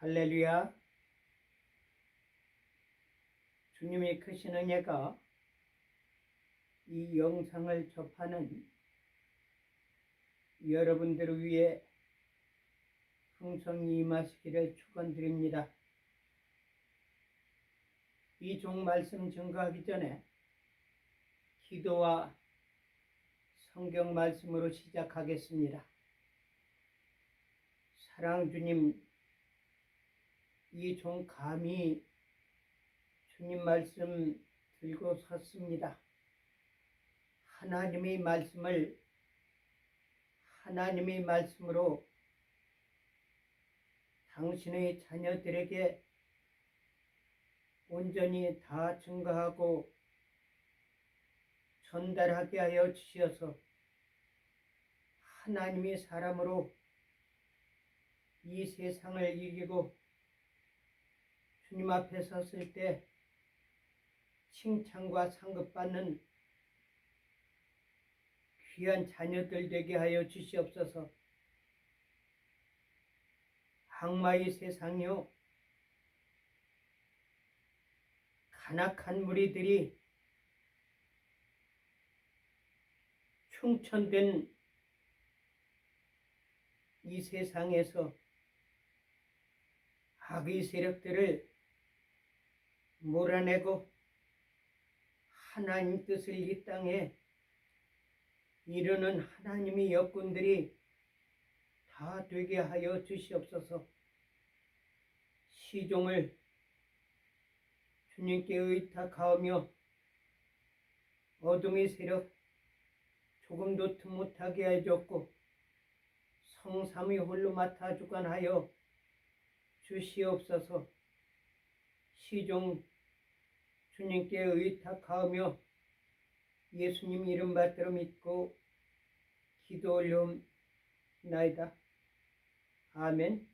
할렐루야. 주님의 크신 은혜가 이 영상을 접하는 여러분들을 위해 풍성히 임하시기를 축원드립니다. 이 종 말씀 증거하기 전에 기도와 성경 말씀으로 시작하겠습니다. 사랑 주님, 이 종 감히 주님 말씀 들고 섰습니다. 하나님의 말씀으로 당신의 자녀들에게 온전히 다 증거하고 전달하게 하여 주셔서 하나님의 사람으로 이 세상을 이기고 주님 앞에 섰을 때 칭찬과 상급받는 귀한 자녀들 되게 하여 주시옵소서. 악마의 세상이요, 간악한 무리들이 충천된 이 세상에서 악의 세력들을 몰아내고 하나님 뜻을 이 땅에 이루는 하나님의 역군들이 다 되게 하여 주시옵소서. 시종을 주님께 의탁하오며 어둠의 세력 조금도 틈 못하게 해줬고 성삼위 홀로 맡아 주관하여 주시옵소서. 시종 주님께 의탁하오며 예수님 이름 받들어 믿고 기도 올려옵나이다. 아멘.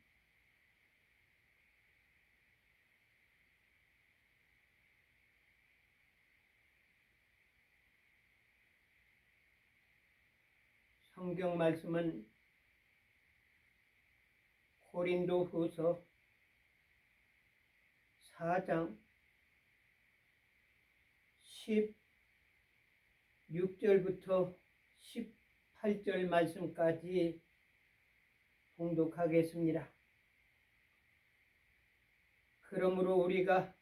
성경 말씀은 고린도후서 4장 16절부터 18절 말씀까지 봉독하겠습니다. 그러므로 우리가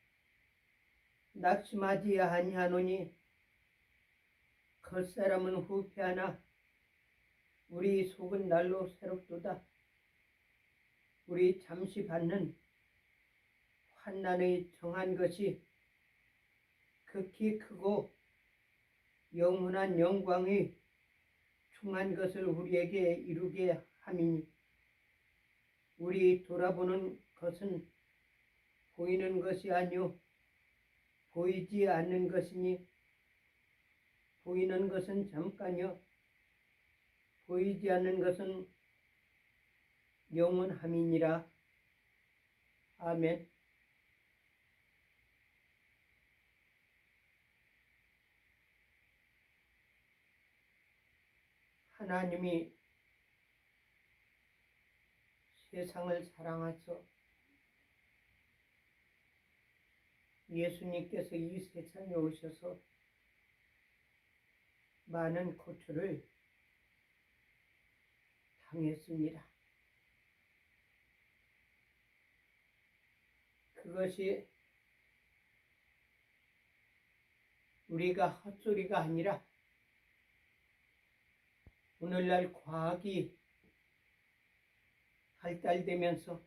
낙심하지 아니하노니 겉사람은 후패하나 우리 속은 날로 새롭도다. 우리 잠시 받는 환난의 정한 것이 극히 크고 영원한 영광의 충한 것을 우리에게 이루게 함이니 우리 돌아보는 것은 보이는 것이 아니요 보이지 않는 것이니 보이는 것은 잠깐이요 보이지 않는 것은 영원함이니라. 아멘. 하나님이 세상을 사랑하셔 예수님께서 이 세상에 오셔서 많은 고초를 당했습니다. 그것이 우리가 헛소리가 아니라 오늘날 과학이 발달되면서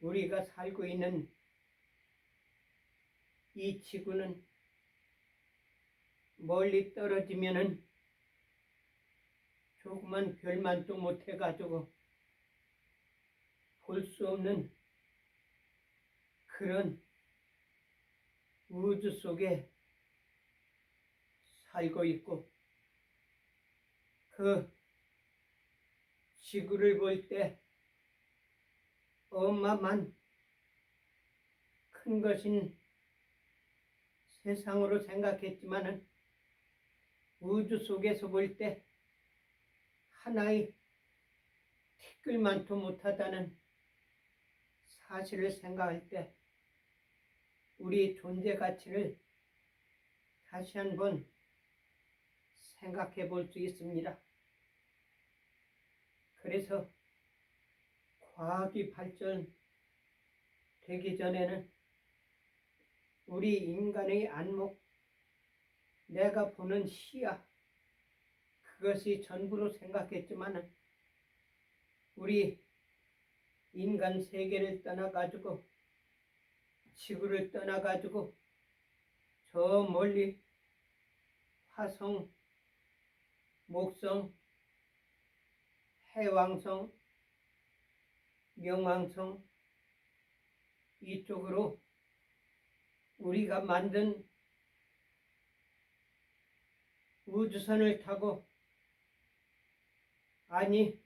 우리가 살고 있는 이 지구는 멀리 떨어지면은 조그만 별만도 못해가지고 볼 수 없는 그런 우주 속에 살고 있고 그 지구를 볼 때 어마어마한 큰 것인 세상으로 생각했지만은 우주 속에서 볼 때 하나의 티끌만도 못하다는 사실을 생각할 때 우리 존재 가치를 다시 한번 생각해 볼 수 있습니다. 그래서 과학이 발전되기 전에는 우리 인간의 안목, 내가 보는 시야, 그것이 전부로 생각했지만 우리 인간 세계를 떠나가지고 지구를 떠나가지고 저 멀리 화성, 목성, 해왕성, 명왕성 이쪽으로 우리가 만든 우주선을 타고, 아니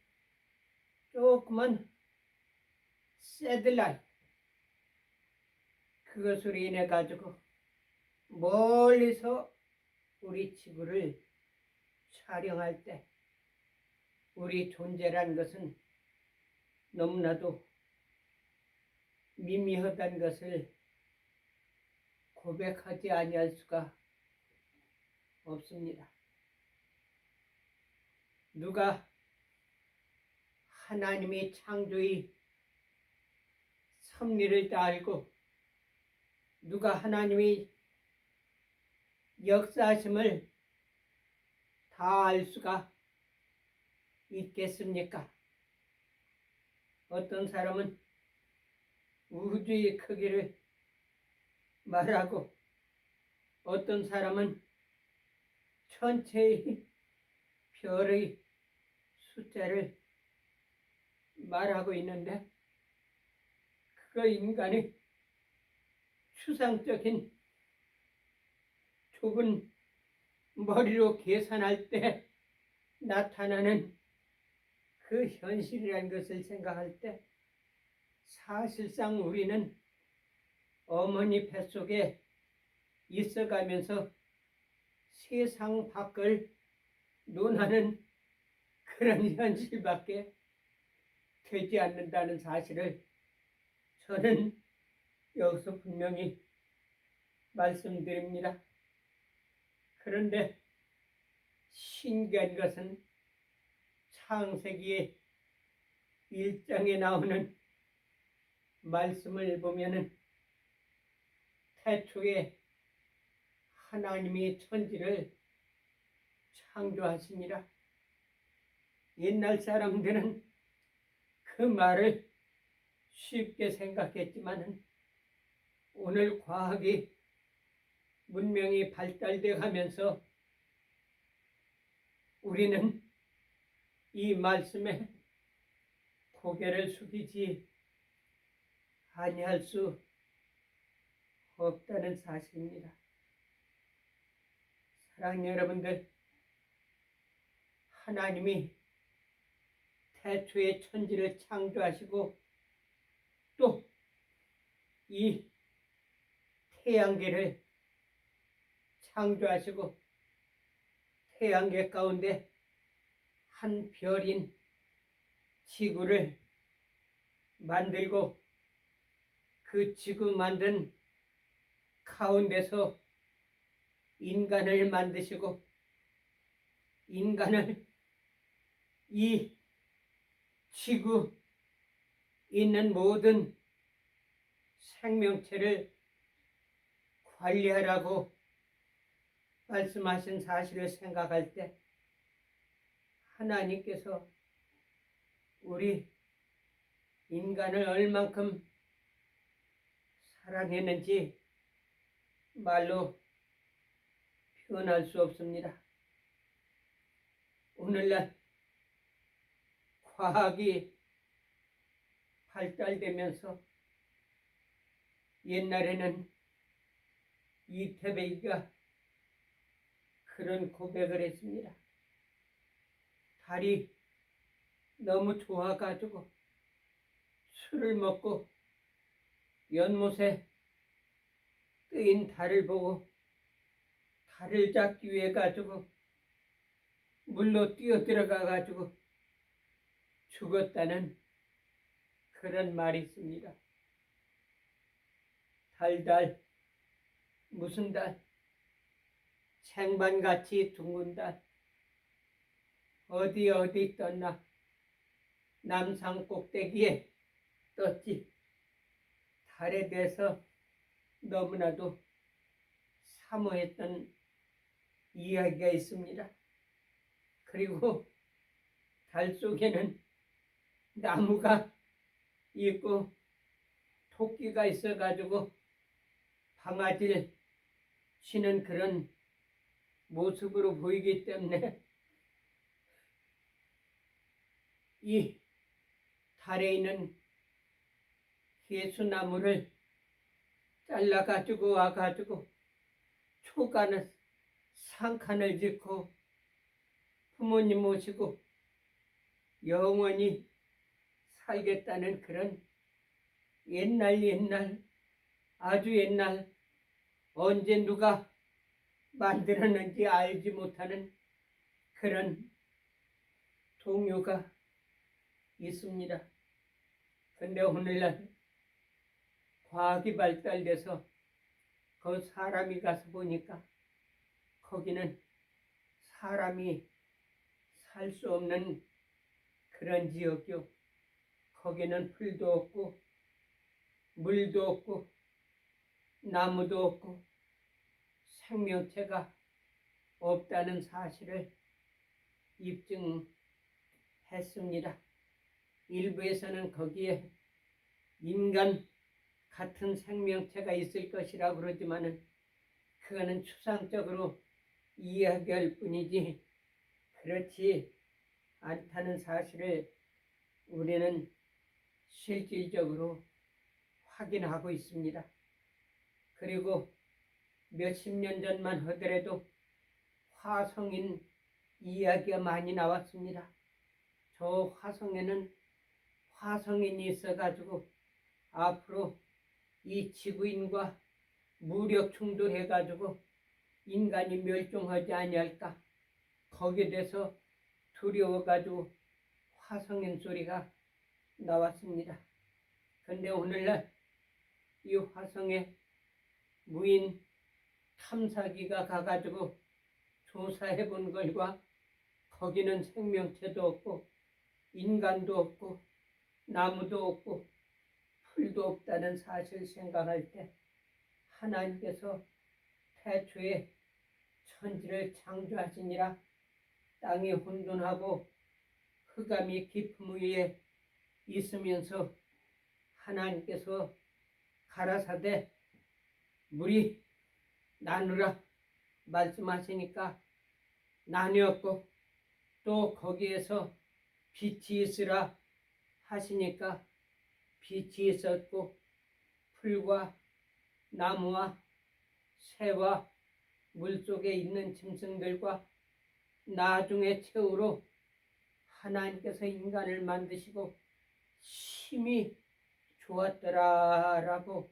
조그만 새들라이트, 그것으로 인해 가지고 멀리서 우리 지구를 촬영할 때 우리 존재란 것은 너무나도 미미하다는 것을 고백하지 아니할 수가 없습니다. 누가 하나님의 창조의 섭리를 다 알고 누가 하나님의 역사심을 다 알 수가 있겠습니까? 어떤 사람은 우주의 크기를 말하고 어떤 사람은 천체의 별의 숫자를 말하고 있는데, 그거 인간의 추상적인 좁은 머리로 계산할 때 나타나는 그 현실이라는 것을 생각할 때 사실상 우리는 어머니 뱃속에 있어가면서 세상 밖을 논하는 그런 현실밖에 되지 않는다는 사실을 저는 여기서 분명히 말씀드립니다. 그런데 신기한 것은 창세기의 1장에 나오는 말씀을 보면은 태초에 하나님이 천지를 창조하시니라. 옛날 사람들은 그 말을 쉽게 생각했지만 오늘 과학이 문명이 발달돼 가면서 우리는 이 말씀에 고개를 숙이지 아니할 수 없다는 사실입니다. 사랑하는 여러분들, 하나님이 태초에 천지를 창조하시고 또 이 태양계를 창조하시고 태양계 가운데 한 별인 지구를 만들고 그 지구 만든 가운데서 인간을 만드시고 인간을 이 지구 있는 모든 생명체를 관리하라고 말씀하신 사실을 생각할 때 하나님께서 우리 인간을 얼만큼 사랑했는지 말로 표현할 수 없습니다. 오늘날 과학이 발달되면서 옛날에는 이태배기가 그런 고백을 했습니다. 달이 너무 좋아가지고 술을 먹고 연못에 뜨인 달을 보고 달을 잡기 위해 가지고 물로 뛰어들어가 가지고 죽었다는 그런 말이 있습니다. 달달, 무슨 달, 생반같이 둥근 달, 어디 떴나. 남산 꼭대기에 떴지. 달에 대해서 너무나도 사모했던 이야기가 있습니다. 그리고 달 속에는 나무가 있고 토끼가 있어가지고 방아질 치는 그런 모습으로 보이기 때문에 이 달에 있는 개수나무를 잘라가지고 와가지고 초가는 상칸을 짓고 부모님 모시고 영원히 살겠다는 그런 옛날 아주 옛날 언제 누가 만들었는지 알지 못하는 그런 동요가 있습니다. 근데 오늘날 과학이 발달돼서 그 사람이 가서 보니까 거기는 사람이 살 수 없는 그런 지역이요. 거기는 풀도 없고 물도 없고 나무도 없고 생명체가 없다는 사실을 입증했습니다. 일부에서는 거기에 인간 같은 생명체가 있을 것이라고 그러지만은 그거는 추상적으로 이야기할 뿐이지 그렇지 않다는 사실을 우리는 실질적으로 확인하고 있습니다. 그리고 몇십 년 전만 하더라도 화성인 이야기가 많이 나왔습니다. 저 화성에는 화성인이 있어가지고 앞으로 이 지구인과 무력 충돌해가지고 인간이 멸종하지 아니할까 거기에 대해서 두려워가지고 화성인 소리가 나왔습니다. 근데 오늘날 이 화성에 무인 탐사기가 가가지고 조사해 본 결과 거기는 생명체도 없고 인간도 없고 나무도 없고 풀도 없다는 사실 생각할 때 하나님께서 태초에 천지를 창조하시니라 땅이 혼돈하고 흑암이 깊음 위에 있으면서 하나님께서 가라사대 물이 나누라 말씀하시니까 나뉘었고 또 거기에서 빛이 있으라 하시니까 빛이 있었고 풀과 나무와 새와 물속에 있는 짐승들과 나중에 최후로 하나님께서 인간을 만드시고 심히 좋았더라라고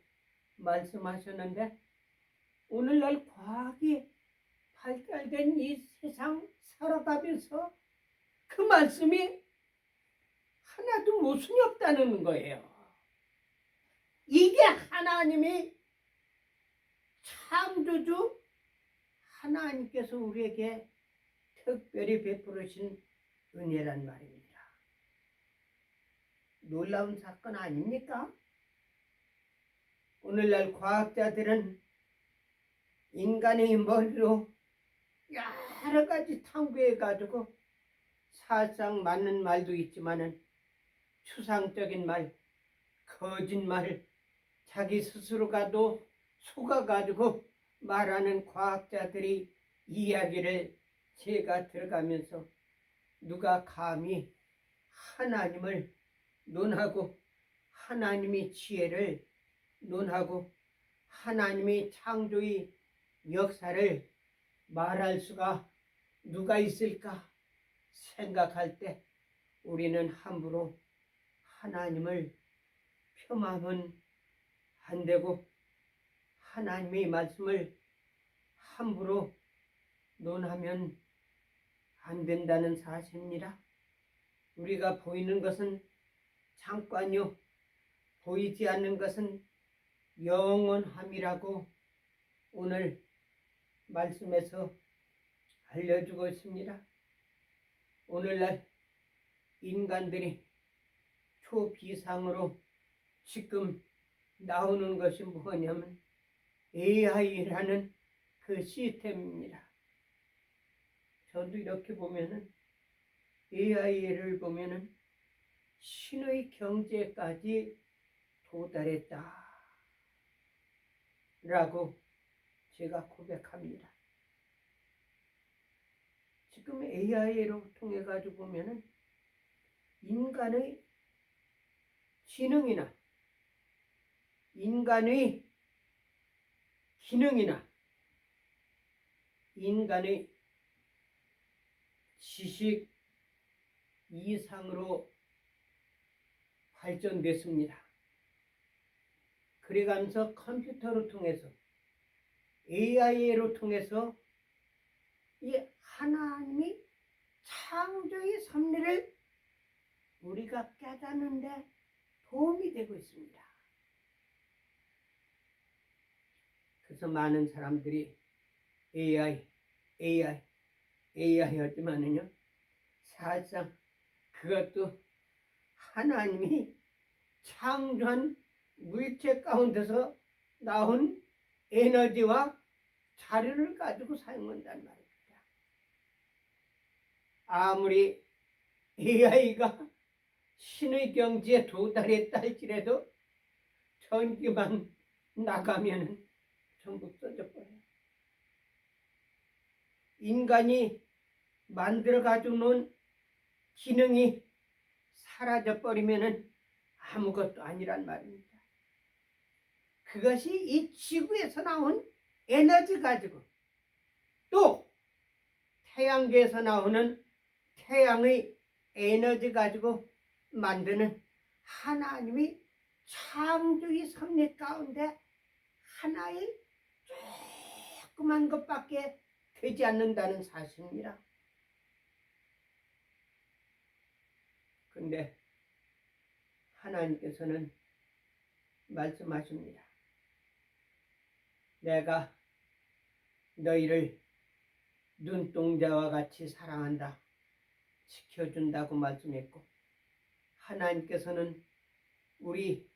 말씀하셨는데 오늘날 과학이 발달된 이 세상 살아가면서 그 말씀이 하나도 모순이 없다는 거예요. 이게 하나님이 창조주 하나님께서 우리에게 특별히 베풀으신 은혜란 말입니다. 놀라운 사건 아닙니까? 오늘날 과학자들은 인간의 머리로 여러 가지 탐구해가지고 사실상 맞는 말도 있지만은 추상적인 말, 거짓말, 자기 스스로가도 속아가지고 말하는 과학자들이 이야기를 제가 들어가면서 누가 감히 하나님을 논하고 하나님의 지혜를 논하고 하나님의 창조의 역사를 말할 수가 누가 있을까 생각할 때 우리는 함부로 하나님을 폄하하면 안 되고 하나님의 말씀을 함부로 논하면 안 된다는 사실입니다. 우리가 보이는 것은 잠깐요, 보이지 않는 것은 영원함이라고 오늘 말씀에서 알려주고 있습니다. 오늘날 인간들이 초비상으로 지금 나오는 것이 뭐냐면 AI라는 그 시스템입니다. 저도 이렇게 보면은 AI를 보면은 신의 경제까지 도달했다 라고 제가 고백합니다. 지금 AI로 통해 가지고 보면은 인간의 지능이나 인간의 기능이나 인간의 지식 이상으로 발전됐습니다. 그래가면서 컴퓨터로 통해서 AI로 통해서 이 하나님이 창조의 섭리를 우리가 깨닫는데 도움이 되고 있습니다. 그래서 많은 사람들이 AI 하지만은요, 사실상 그것도 하나님이 창조한 물체 가운데서 나온 에너지와 자료를 가지고 사용한단 말입니다. 아무리 AI가 신의 경지에 도달했다 할지라도 전기만 나가면 전부 써져버려요. 인간이 만들어 가지고 놓은 기능이 사라져버리면 아무것도 아니란 말입니다. 그것이 이 지구에서 나온 에너지 가지고 또 태양계에서 나오는 태양의 에너지 가지고 만드는 하나님이 창조의 섭리 가운데 하나의 조그만 것밖에 되지 않는다는 사실입니다. 근데 하나님께서는 말씀하십니다. 내가 너희를 눈동자와 같이 사랑한다, 지켜준다고 말씀했고, 하나님께서는 우리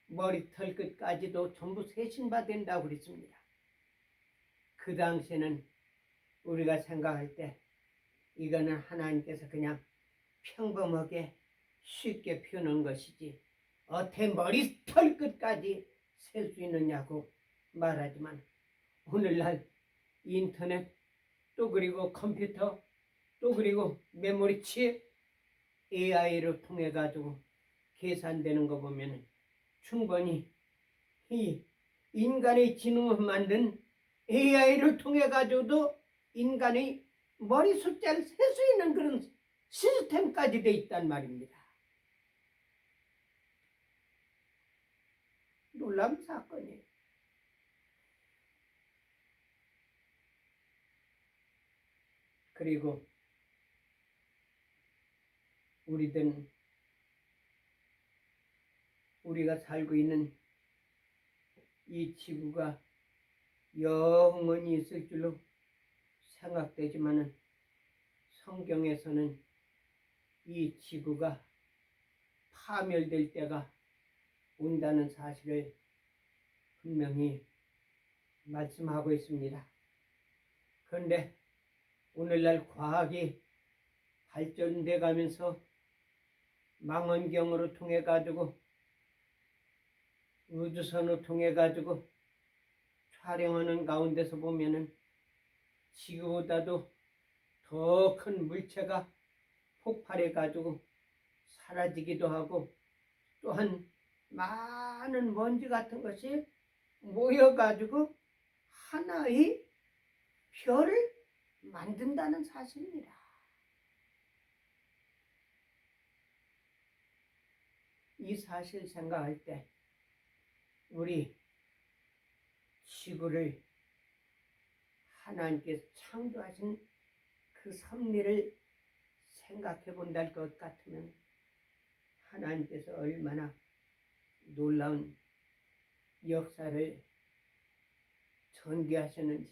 머리털 끝까지도 전부 세신받는다고 그랬습니다. 그 당시에는 우리가 생각할 때 이거는 하나님께서 그냥 평범하게 쉽게 표현한 것이지 어떻게 머리털 끝까지 셀 수 있느냐고 말하지만, 오늘날 인터넷 또 그리고 컴퓨터 또 그리고 메모리 칩 AI로 통해 가지고 계산되는 거 보면 충분히 이 인간의 지능을 만든 AI를 통해 가지고도 인간의 머리 숫자를 셀 수 있는 그런 시스템까지 돼 있단 말입니다. 놀라운 사건이에요. 그리고 우리가 살고 있는 이 지구가 영원히 있을 줄로 생각되지만은 성경에서는 이 지구가 파멸될 때가 온다는 사실을 분명히 말씀하고 있습니다. 그런데 오늘날 과학이 발전돼 가면서 망원경으로 통해 가지고 우주선을 통해 가지고 촬영하는 가운데서 보면은 지구보다도 더 큰 물체가 폭발해 가지고 사라지기도 하고, 또한 많은 먼지 같은 것이 모여 가지고 하나의 별을 만든다는 사실입니다. 이 사실 생각할 때 우리 지구를 하나님께서 창조하신 그 섭리를 생각해 본다는 것 같으면 하나님께서 얼마나 놀라운 역사를 전개하셨는지,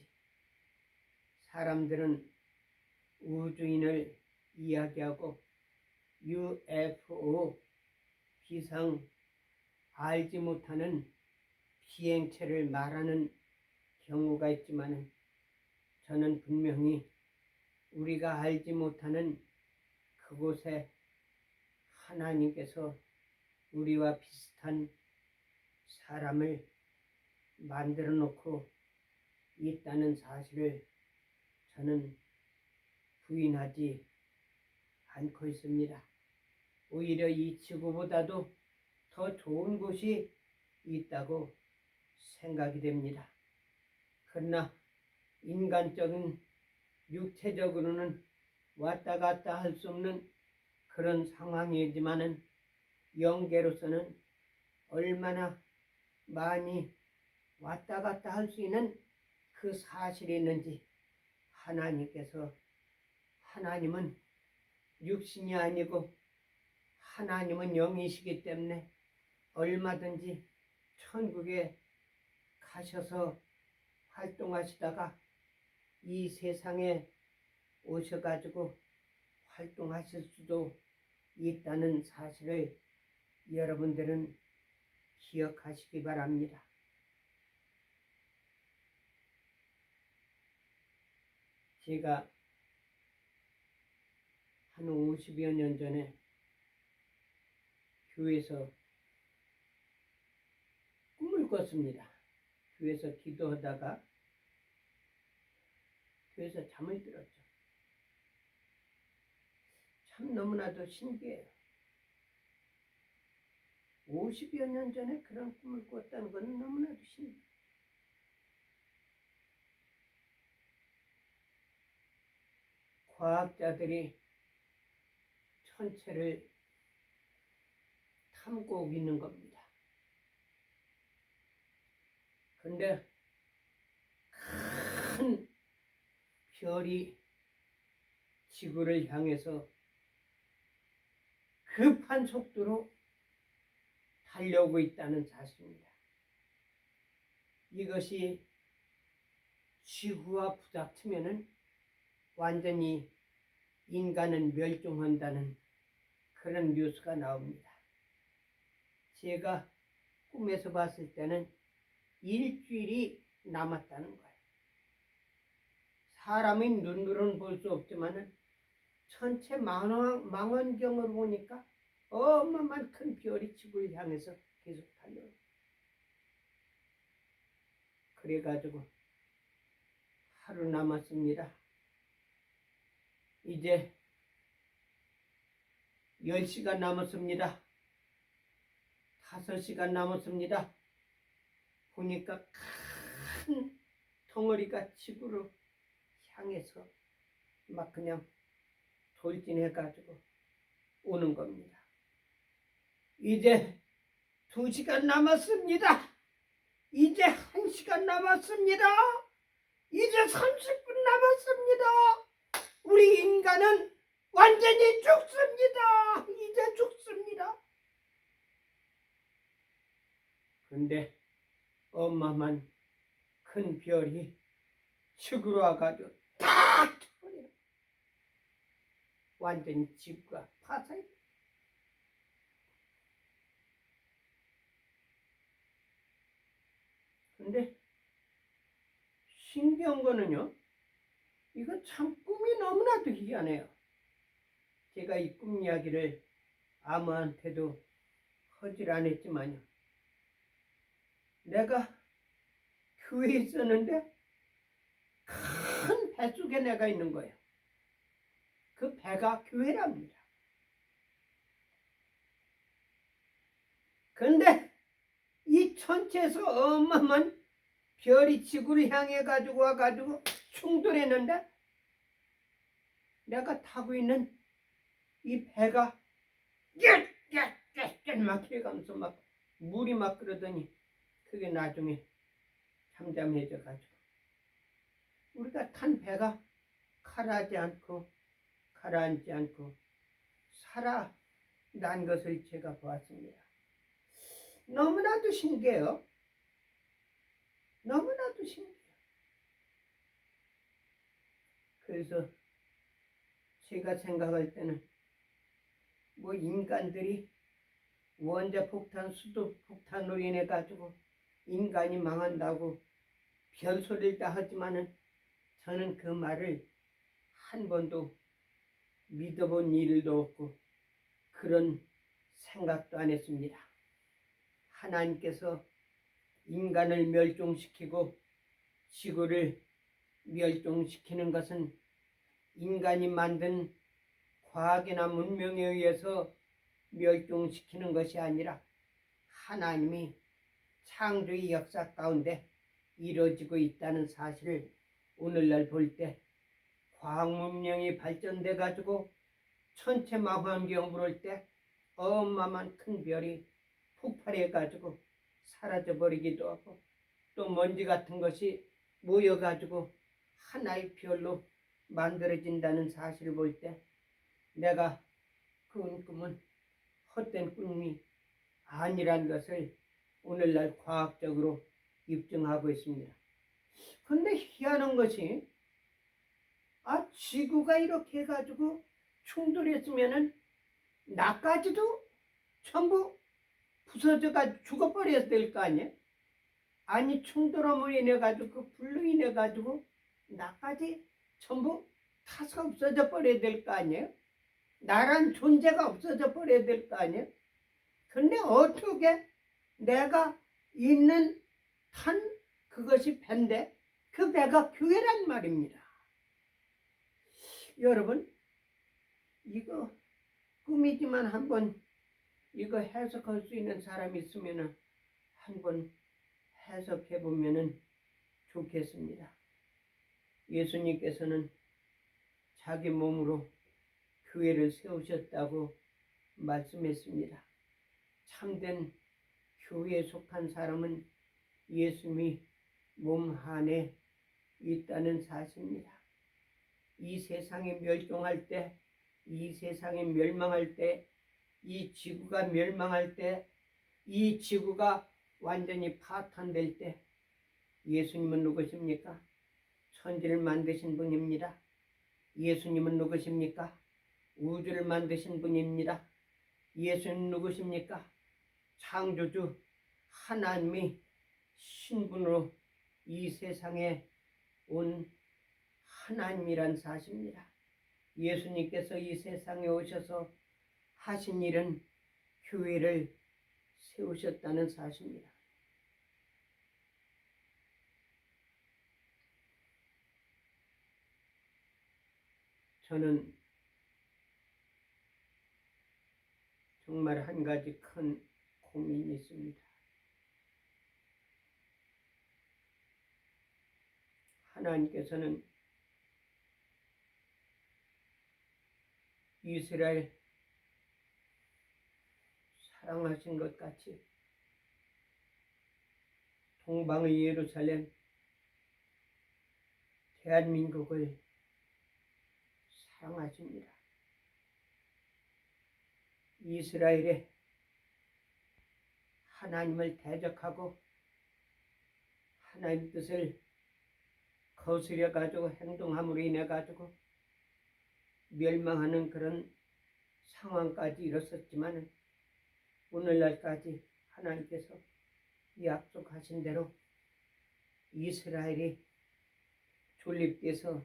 사람들은 우주인을 이야기하고 UFO 비상 알지 못하는 비행체를 말하는 경우가 있지만, 저는 분명히 우리가 알지 못하는 그곳에 하나님께서 우리와 비슷한 사람을 만들어 놓고 있다는 사실을 저는 부인하지 않고 있습니다. 오히려 이 지구보다도 더 좋은 곳이 있다고 생각이 됩니다. 그러나 인간적인 육체적으로는 왔다 갔다 할 수 없는 그런 상황이지만은 영계로서는 얼마나 많이 왔다 갔다 할 수 있는 그 사실이 있는지, 하나님은 육신이 아니고 하나님은 영이시기 때문에 얼마든지 천국에 가셔서 활동하시다가 이 세상에 오셔가지고 활동하실 수도 있다는 사실을 여러분들은 기억하시기 바랍니다. 제가 한 50여 년 전에 교회에서 꿈을 꿨습니다. 교회에서 기도하다가 교회에서 잠을 들었죠. 참 너무나도 신기해요. 50여 년 전에 그런 꿈을 꿨다는 것은 너무나도 신기해요. 과학자들이 천체를 탐구하고 있는 겁니다. 그런데 큰 별이 지구를 향해서 급한 속도로 달려오고 있다는 사실입니다. 이것이 지구와 부닥치면은 완전히 인간은 멸종한다는 그런 뉴스가 나옵니다. 제가 꿈에서 봤을 때는 일주일이 남았다는 거예요. 사람이 눈으로는 볼 수 없지만 천체 망원경으로 보니까 어마어마한 큰 별이 지구를 향해서 계속 달려요. 그래가지고 하루 남았습니다. 이제 10시간 남았습니다. 5시간 남았습니다. 보니까 큰 덩어리가 지구로 향해서 막 그냥 돌진해가지고 오는 겁니다. 이제 2시간 남았습니다. 이제 1시간 남았습니다. 이제 30분 남았습니다. 우리 인간은 완전히 죽습니다. 이제 죽습니다. 근데 어마어마한 큰 별이 지구로 와가지고 탁 쳐버려요. 완전히 지구가 파사해요. 근데 신기한 거는요, 이거 참 꿈이 너무나도 희한해요. 제가 이 꿈 이야기를 아무한테도 하질 않았지만요, 내가 교회에 있었는데 큰 배 속에 내가 있는 거예요. 그 배가 교회랍니다. 근데 이 천체에서 어마어마한 별이 지구를 향해 가지고 와가지고 충돌했는데, 내가 타고 있는 이 배가 막 해가면서 막 물이 막 끓더니 그게 나중에 잠잠해져 가지고 우리가 탄 배가 가라앉지 않고 살아난 것을 제가 보았습니다. 너무나도 신기해요. 너무나도 신기해요. 그래서 제가 생각할 때는 뭐 인간들이 원자 폭탄, 수도 폭탄으로 인해 가지고 인간이 망한다고 별소리를 다 하지만은 저는 그 말을 한 번도 믿어본 일도 없고 그런 생각도 안 했습니다. 하나님께서 인간을 멸종시키고 지구를 멸종시키는 것은 인간이 만든 과학이나 문명에 의해서 멸종시키는 것이 아니라 하나님이 창조의 역사 가운데 이루어지고 있다는 사실을 오늘날 볼 때 과학 문명이 발전돼 가지고 천체 망원경 부를 때 어마어마한 큰 별이 폭발해 가지고 사라져 버리기도 하고 또 먼지 같은 것이 모여 가지고 하나의 별로 만들어진다는 사실을 볼 때 내가 꾼 꿈은 헛된 꿈이 아니란 것을 오늘날 과학적으로 입증하고 있습니다. 근데 희한한 것이 지구가 이렇게 해가지고 충돌했으면은 나까지도 전부 부서져가지고 죽어버려야 될 거 아니에요? 아니 충돌함으로 인해 가지고 그 불로 인해 가지고 나까지 전부 타서 없어져 버려야 될 거 아니에요? 나란 존재가 없어져 버려야 될 거 아니에요? 근데 어떻게 내가 있는 탄 그것이 배인데 그 배가 교회란 말입니다. 여러분 이거 꿈이지만 한번 이거 해석할 수 있는 사람이 있으면 한번 해석해 보면 좋겠습니다. 예수님께서는 자기 몸으로 교회를 세우셨다고 말씀했습니다. 참된 교회에 속한 사람은 예수님이 몸 안에 있다는 사실입니다. 이 세상이 멸종할 때, 이 세상이 멸망할 때, 이 지구가 멸망할 때, 이 지구가 완전히 파탄될 때 예수님은 누구십니까? 천지를 만드신 분입니다. 예수님은 누구십니까? 우주를 만드신 분입니다. 예수님은 누구십니까? 창조주 하나님이 신분으로 이 세상에 온 하나님이란 사실입니다. 예수님께서 이 세상에 오셔서 하신 일은 교회를 세우셨다는 사실입니다. 저는 정말 한 가지 큰 고민이 있습니다. 하나님께서는 이스라엘 사랑하신 것 같이 동방의 예루살렘 대한민국을 사랑하십니다. 이스라엘에 하나님을 대적하고 하나님 뜻을 거스려 가지고 행동함으로 인해 가지고 멸망하는 그런 상황까지 이뤘었지만 오늘날까지 하나님께서 약속하신 대로 이스라엘이 존립돼서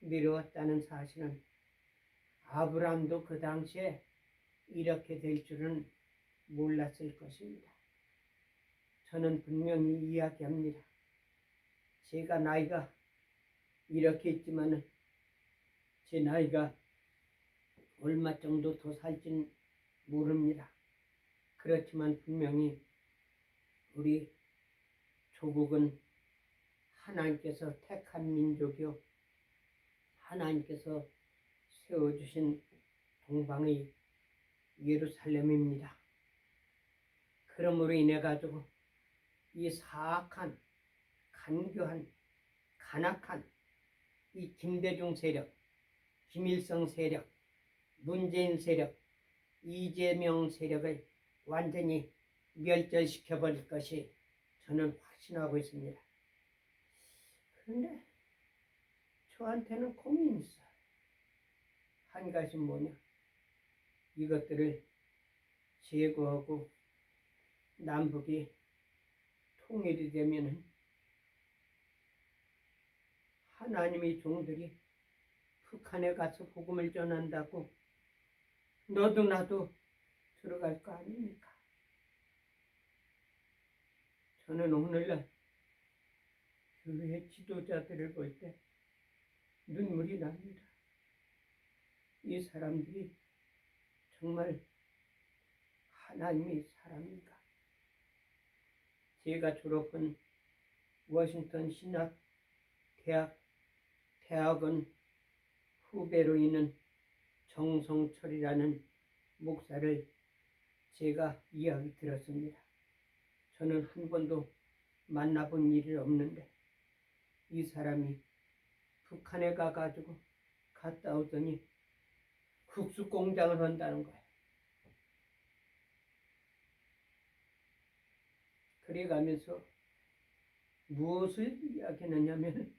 내려왔다는 사실은 아브라함도 그 당시에 이렇게 될 줄은 몰랐을 것입니다. 저는 분명히 이야기합니다. 제가 나이가 이렇게 있지만 제 나이가 얼마 정도 더 살진 모릅니다. 그렇지만 분명히 우리 조국은 하나님께서 택한 민족이요 하나님께서 세워주신 동방의 예루살렘입니다. 그러므로 인해 가지고 이 사악한 간교한 간악한 이 김대중 세력, 김일성 세력, 문재인 세력, 이재명 세력을 완전히 멸절시켜 버릴 것이 저는 확신하고 있습니다. 그런데 저한테는 고민이 있어. 한 가지 뭐냐? 이것들을 제거하고 남북이 통일이 되면은 하나님의 종들이 북한에 가서 복음을 전한다고 너도 나도 들어갈 거 아닙니까? 저는 오늘날 교회 지도자들을 볼 때 눈물이 납니다. 이 사람들이 정말 하나님의 사람인가? 제가 졸업한 워싱턴 신학 대학원 후배로 있는 정성철이라는 목사를 제가 이야기 들었습니다. 저는 한 번도 만나본 일이 없는데 이 사람이 북한에 가가지고 갔다 오더니 국수 공장을 한다는 거예요. 그래가면서 무엇을 이야기하냐면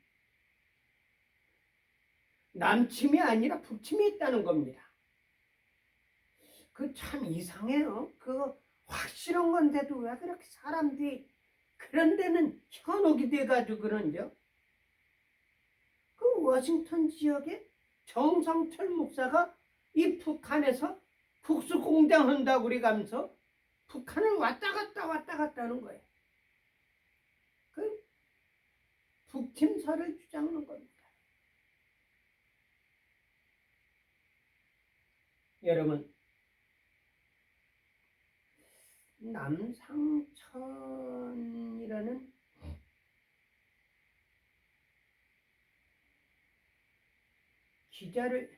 남침이 아니라 북침이 있다는 겁니다. 그 참 이상해요. 그거 확실한 건데도 왜 그렇게 사람들이 그런 데는 현혹이 돼가지고 그런죠. 그 워싱턴 지역에 정성철 목사가 이 북한에서 국수 공장 한다고 그래가면서 북한을 왔다 갔다 하는 거예요. 그 북침설을 주장하는 겁니다. 여러분, 남상천이라는 기자를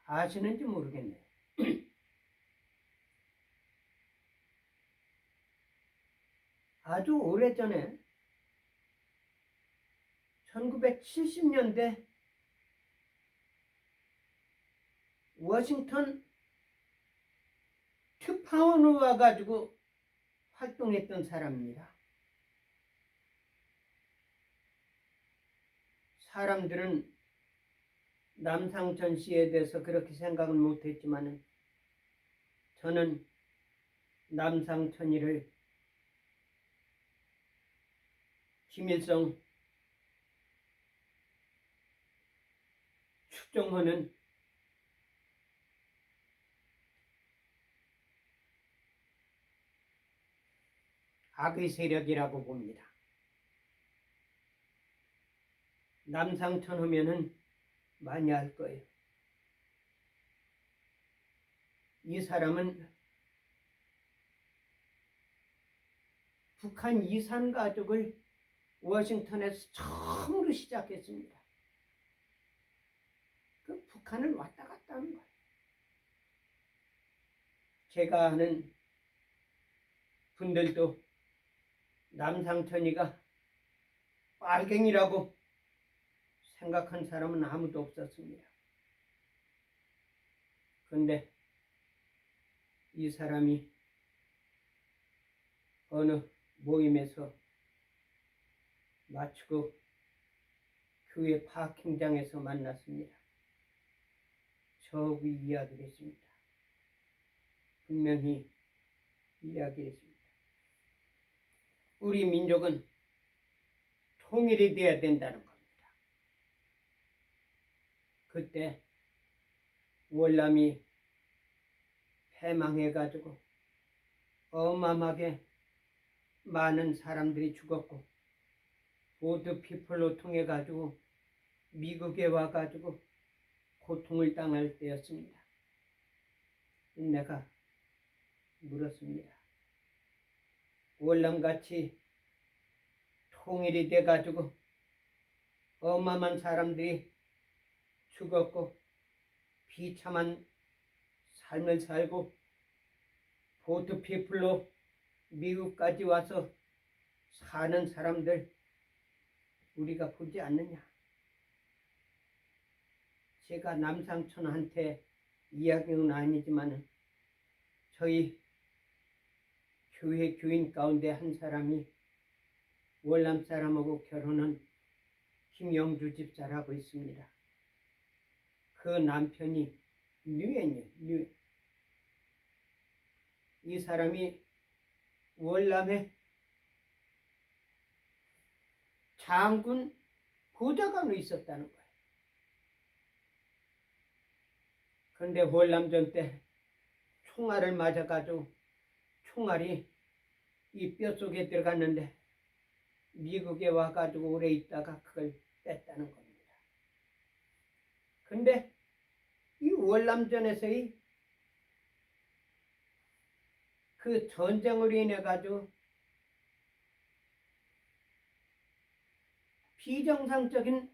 아시는지 모르겠네요. 아주 오래전에 1970년대 워싱턴 특파원으로 와가지고 활동했던 사람입니다. 사람들은 남상천 씨에 대해서 그렇게 생각은 못했지만 저는 남상천이를 김일성 추종하는 악의 세력이라고 봅니다. 남상천 하면은 많이 알 거예요. 이 사람은 북한 이산 가족을 워싱턴에서 처음으로 시작했습니다. 그 북한을 왔다 갔다 하는 거예요. 제가 아는 분들도 남상천이가 빨갱이라고 생각한 사람은 아무도 없었습니다. 그런데 이 사람이 어느 모임에서 마치고 교회 파킹장에서 만났습니다. 저하고 이야기를 했습니다. 분명히 이야기했습니다. 우리 민족은 통일이 돼야 된다는 겁니다. 그때 월남이 패망해가지고 어마어마하게 많은 사람들이 죽었고 보드피플로 통해가지고 미국에 와가지고 고통을 당할 때였습니다. 내가 물었습니다. 월남같이 통일이 돼가지고 어마어마한 사람들이 죽었고 비참한 삶을 살고 보트피플로 미국까지 와서 사는 사람들 우리가 보지 않느냐. 제가 남상천한테 이야기는 아니지만 저희 교회 교인 가운데 한 사람이 월남 사람하고 결혼한 김영주 집사라고 있습니다. 그 남편이 류엔이에요. 류엔. 이 사람이 월남에 장군 보좌관으로 있었다는 거예요. 그런데 월남전 때 총알을 맞아가지고 총알이 이 뼛속에 들어갔는데 미국에 와가지고 오래 있다가 그걸 뺐다는 겁니다. 근데 이 월남전에서의 그 전쟁으로 인해 가지고 비정상적인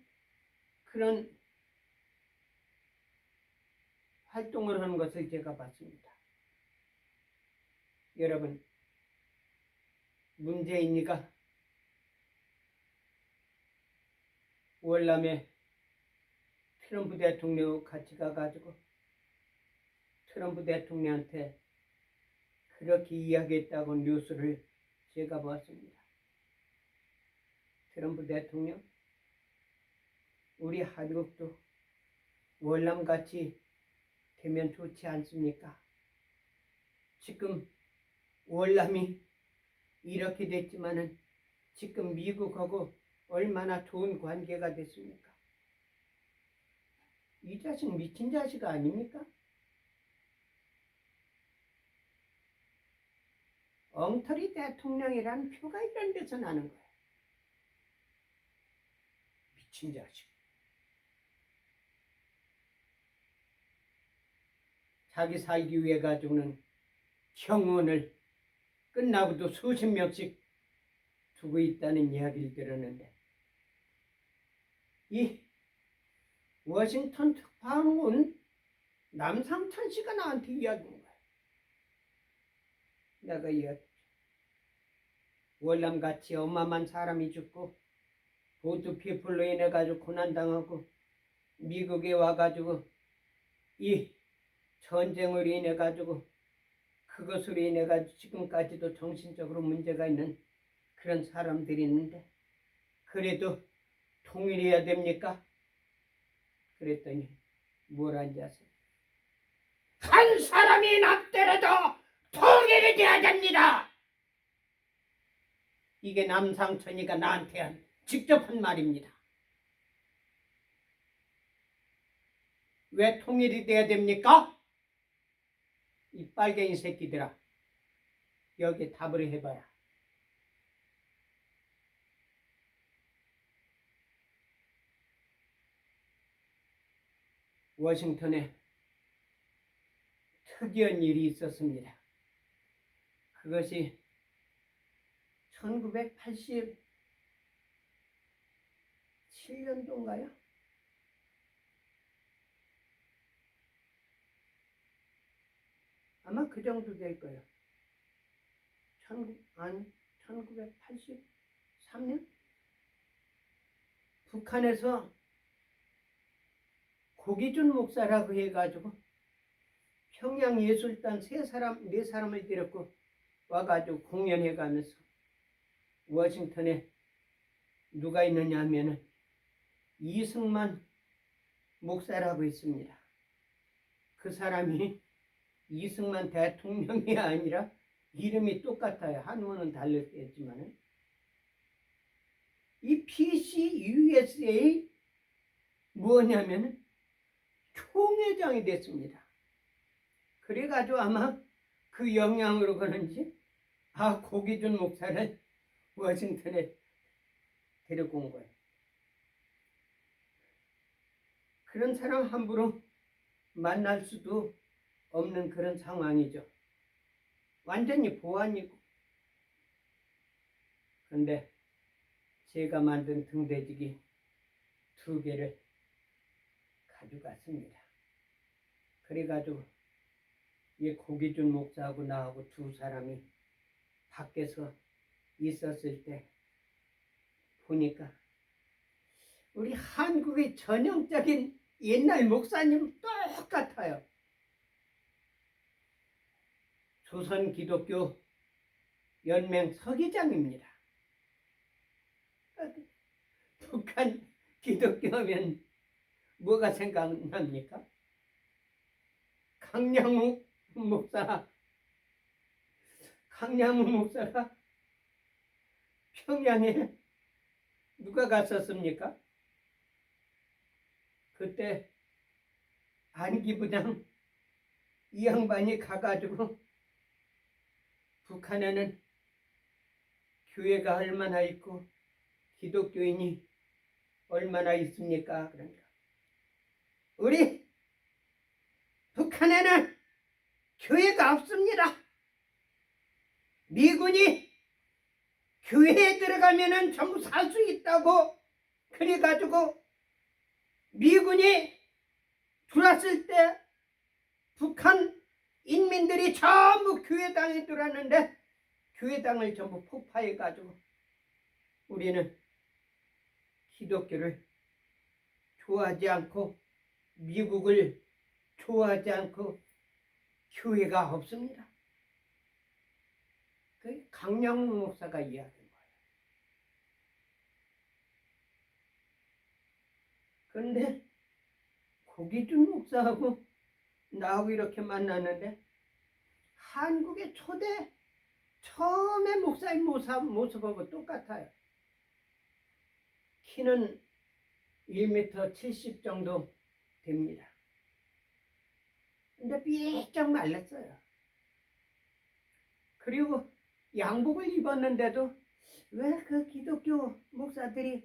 그런 활동을 하는 것을 제가 봤습니다. 여러분, 문재인이가 월남에 트럼프 대통령하고 같이 가가지고 트럼프 대통령한테 그렇게 이야기했다고 뉴스를 제가 봤습니다. 트럼프 대통령, 우리 한국도 월남같이 되면 좋지 않습니까? 지금 월남이 이렇게 됐지만은 지금 미국하고 얼마나 좋은 관계가 됐습니까? 이 자식 미친 자식 아닙니까? 엉터리 대통령이라는 표가 이런 데서 나는 거예요. 미친 자식. 자기 살기 위해 가지고는 경호원을 끝나고도 수십 명씩 두고 있다는 이야기를 들었는데, 이 워싱턴 특파원 남상천 씨가 나한테 이야기한 거야. 내가 이야기했죠. 월남같이 어마어마한 사람이 죽고 보트 피플로 인해 가지고 고난당하고 미국에 와가지고 이 전쟁으로 인해 가지고 그것으로 인해 가지고 지금까지도 정신적으로 문제가 있는 그런 사람들이 있는데 그래도 통일해야 됩니까? 그랬더니 뭐라는지 아세요? 한 사람이 남더라도 통일이 돼야 됩니다. 이게 남상천이가 나한테 직접 한 말입니다. 왜 통일이 돼야 됩니까? 이 빨갱이 새끼들아, 여기 답을 해봐라. 워싱턴에 특이한 일이 있었습니다. 그것이 1987년도인가요? 아마 그 정도 될 거예요. 1983년? 북한에서 고기준 목사라고 해가지고 평양예술단 네 사람을 데리고 와가지고 공연해가면서 워싱턴에 누가 있느냐 하면은 이승만 목사라고 있습니다. 그 사람이 이승만 대통령이 아니라 이름이 똑같아요. 한문은 다르겠지만은 이 PCUSA 뭐냐면은 총회장이 됐습니다. 그래가지고 아마 그 영향으로 그런지 고기준 목사를 워싱턴에 데리고 온 거예요. 그런 사람 함부로 만날 수도 없는 그런 상황이죠. 완전히 보안이고. 그런데 제가 만든 등대지기 2개를 가져갔습니다. 그래가지고 이 고기준 목사하고 나하고 두 사람이 밖에서 있었을 때 보니까 우리 한국의 전형적인 옛날 목사님 똑같아요. 조선 기독교 연맹 서기장입니다. 북한 기독교하면 뭐가 생각납니까? 강량욱 목사가 평양에 누가 갔었습니까? 그때 안기 부장 이 양반이 가가지고 북한에는 교회가 얼마나 있고 기독교인이 얼마나 있습니까? 그러니까 우리 북한에는 교회가 없습니다. 미군이 교회에 들어가면은 전부 살 수 있다고 그래가지고 미군이 들어왔을 때 북한 인민들이 전부 교회당에 들어왔는데 교회당을 전부 폭파해가지고 우리는 기독교를 좋아하지 않고 미국을 좋아하지 않고 교회가 없습니다. 그 강량욱 목사가 이야기한 거예요. 그런데 고기준 목사하고 나하고 이렇게 만났는데 한국의 초대 처음에 목사님 모습하고 똑같아요. 키는 1m 70 정도 됩니다. 근데 삐쩍 말랐어요. 그리고 양복을 입었는데도 왜 그 기독교 목사들이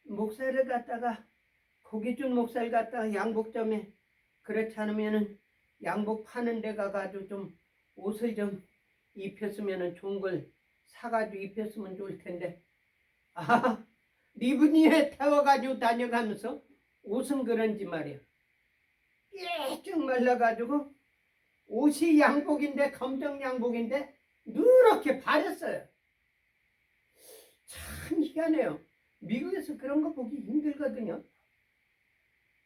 목사를 갖다가 고기준 목사를 갖다가 양복점에 그렇지 않으면은 양복 파는 데 가가지고 좀 옷을 좀 입혔으면은 좋은 걸 사가지고 입혔으면 좋을 텐데 리브니에 태워가지고 다녀가면서 옷은 그런지 말이야 삐쭉 말라가지고 옷이 양복인데 검정 양복인데 누렇게 바랬어요. 참 희한해요. 미국에서 그런 거 보기 힘들거든요.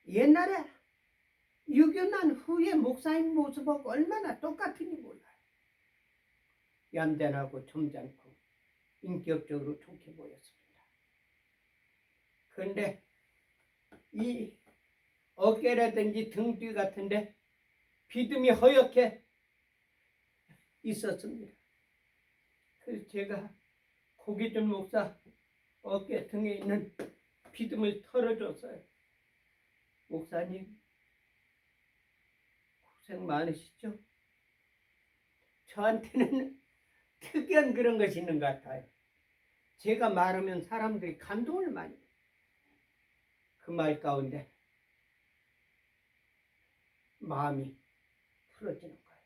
옛날에 6.25 난 후에 목사님 모습하고 얼마나 똑같은지 몰라요. 얌전하고 점잖고 인격적으로 좋게 보였습니다. 그런데 이 어깨라든지 등 뒤 같은데 비듬이 허옇게 있었습니다. 그래서 제가 고기준 목사 어깨 등에 있는 비듬을 털어줬어요. 목사님 고생 많으시죠? 저한테는 특이한 그런 것이 있는 것 같아요. 제가 말하면 사람들이 감동을 많이 해요. 그 말 가운데 마음이 풀어지는 거예요.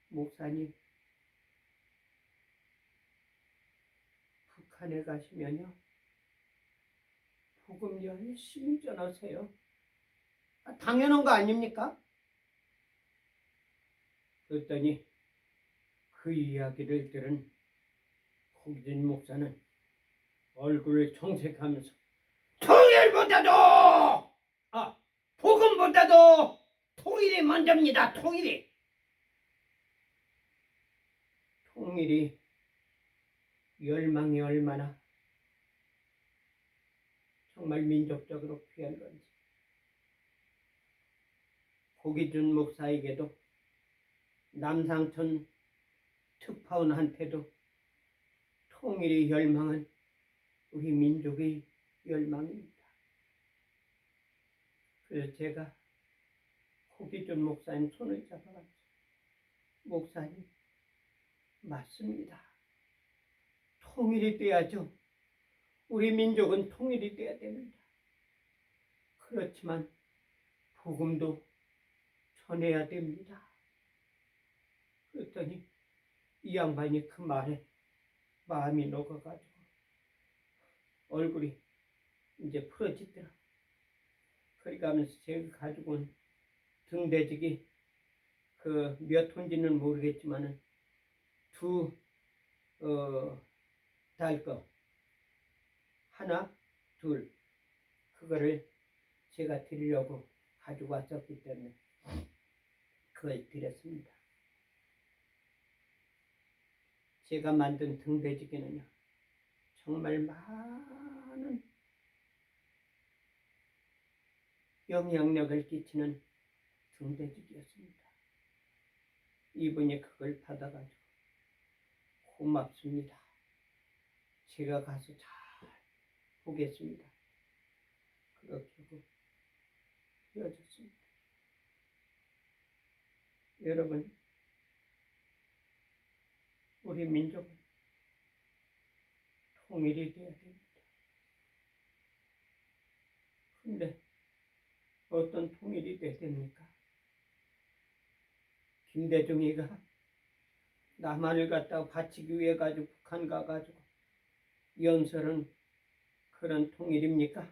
목사님, 북한에 가시면요, 복음 열심히 전하세요. 당연한 거 아닙니까? 그랬더니 그 이야기를 들은 고기준 목사는 얼굴을 정색하면서 통일보다도 복음보다도 통일이 먼저입니다. 통일이 열망이 얼마나 정말 민족적으로 귀한 건지 고기준 목사에게도 남상천 특파원한테도 통일의 열망은 우리 민족의 열망입니다. 그래서 제가 고기준 목사님 손을 잡아가지고 목사님 맞습니다. 통일이 돼야죠. 우리 민족은 통일이 돼야 됩니다. 그렇지만 복음도 전해야 됩니다. 그랬더니 이 양반이 그 말에 마음이 녹아가지고 얼굴이 이제 풀어지더라. 그러면서 제가 가지고 온 등대직이 그 몇 톤지는 모르겠지만은 달 거 하나, 둘 그거를 제가 드리려고 가지고 왔었기 때문에 그걸 드렸습니다. 제가 만든 등대지기는요, 정말 많은 영향력을 끼치는 등대지기였습니다. 이분이 그걸 받아가지고 고맙습니다. 제가 가서 잘 보겠습니다. 그렇게 하고 헤어졌습니다. 여러분, 우리 민족은 통일이 되어야 됩니다. 근데 어떤 통일이 돼야 됩니까? 김대중이가 남한을 갖다가 바치기 위해 가지고 북한 가가지고 연설은 그런 통일입니까?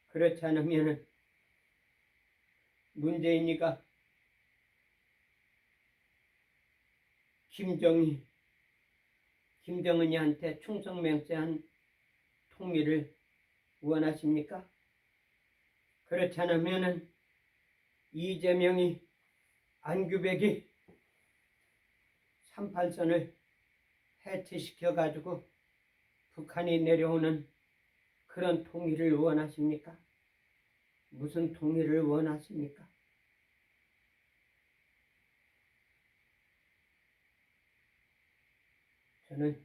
그렇지 않으면 문재인이가 김정은이한테 충성맹세한 통일을 원하십니까? 그렇지 않으면 이재명이 안규백이 38선을 해체시켜가지고 북한이 내려오는 그런 통일을 원하십니까? 무슨 통일을 원하십니까? 저는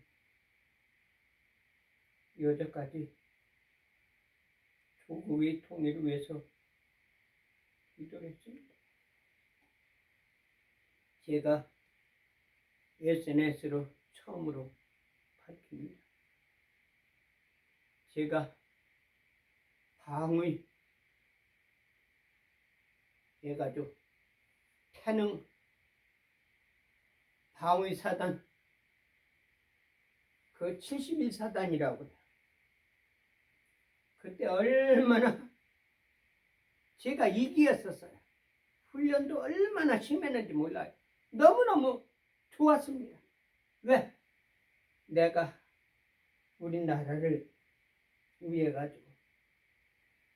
여태까지 조국의 통일을 위해서 기도를 했습니다. 제가 SNS로 처음으로 밝힙니다. 제가 방위 해가지고 태능 방위사단 그 71사단이라고 그때 얼마나 제가 이기였었어요. 훈련도 얼마나 심했는지 몰라요. 너무너무 좋았습니다. 왜? 내가 우리나라를 위해 가지고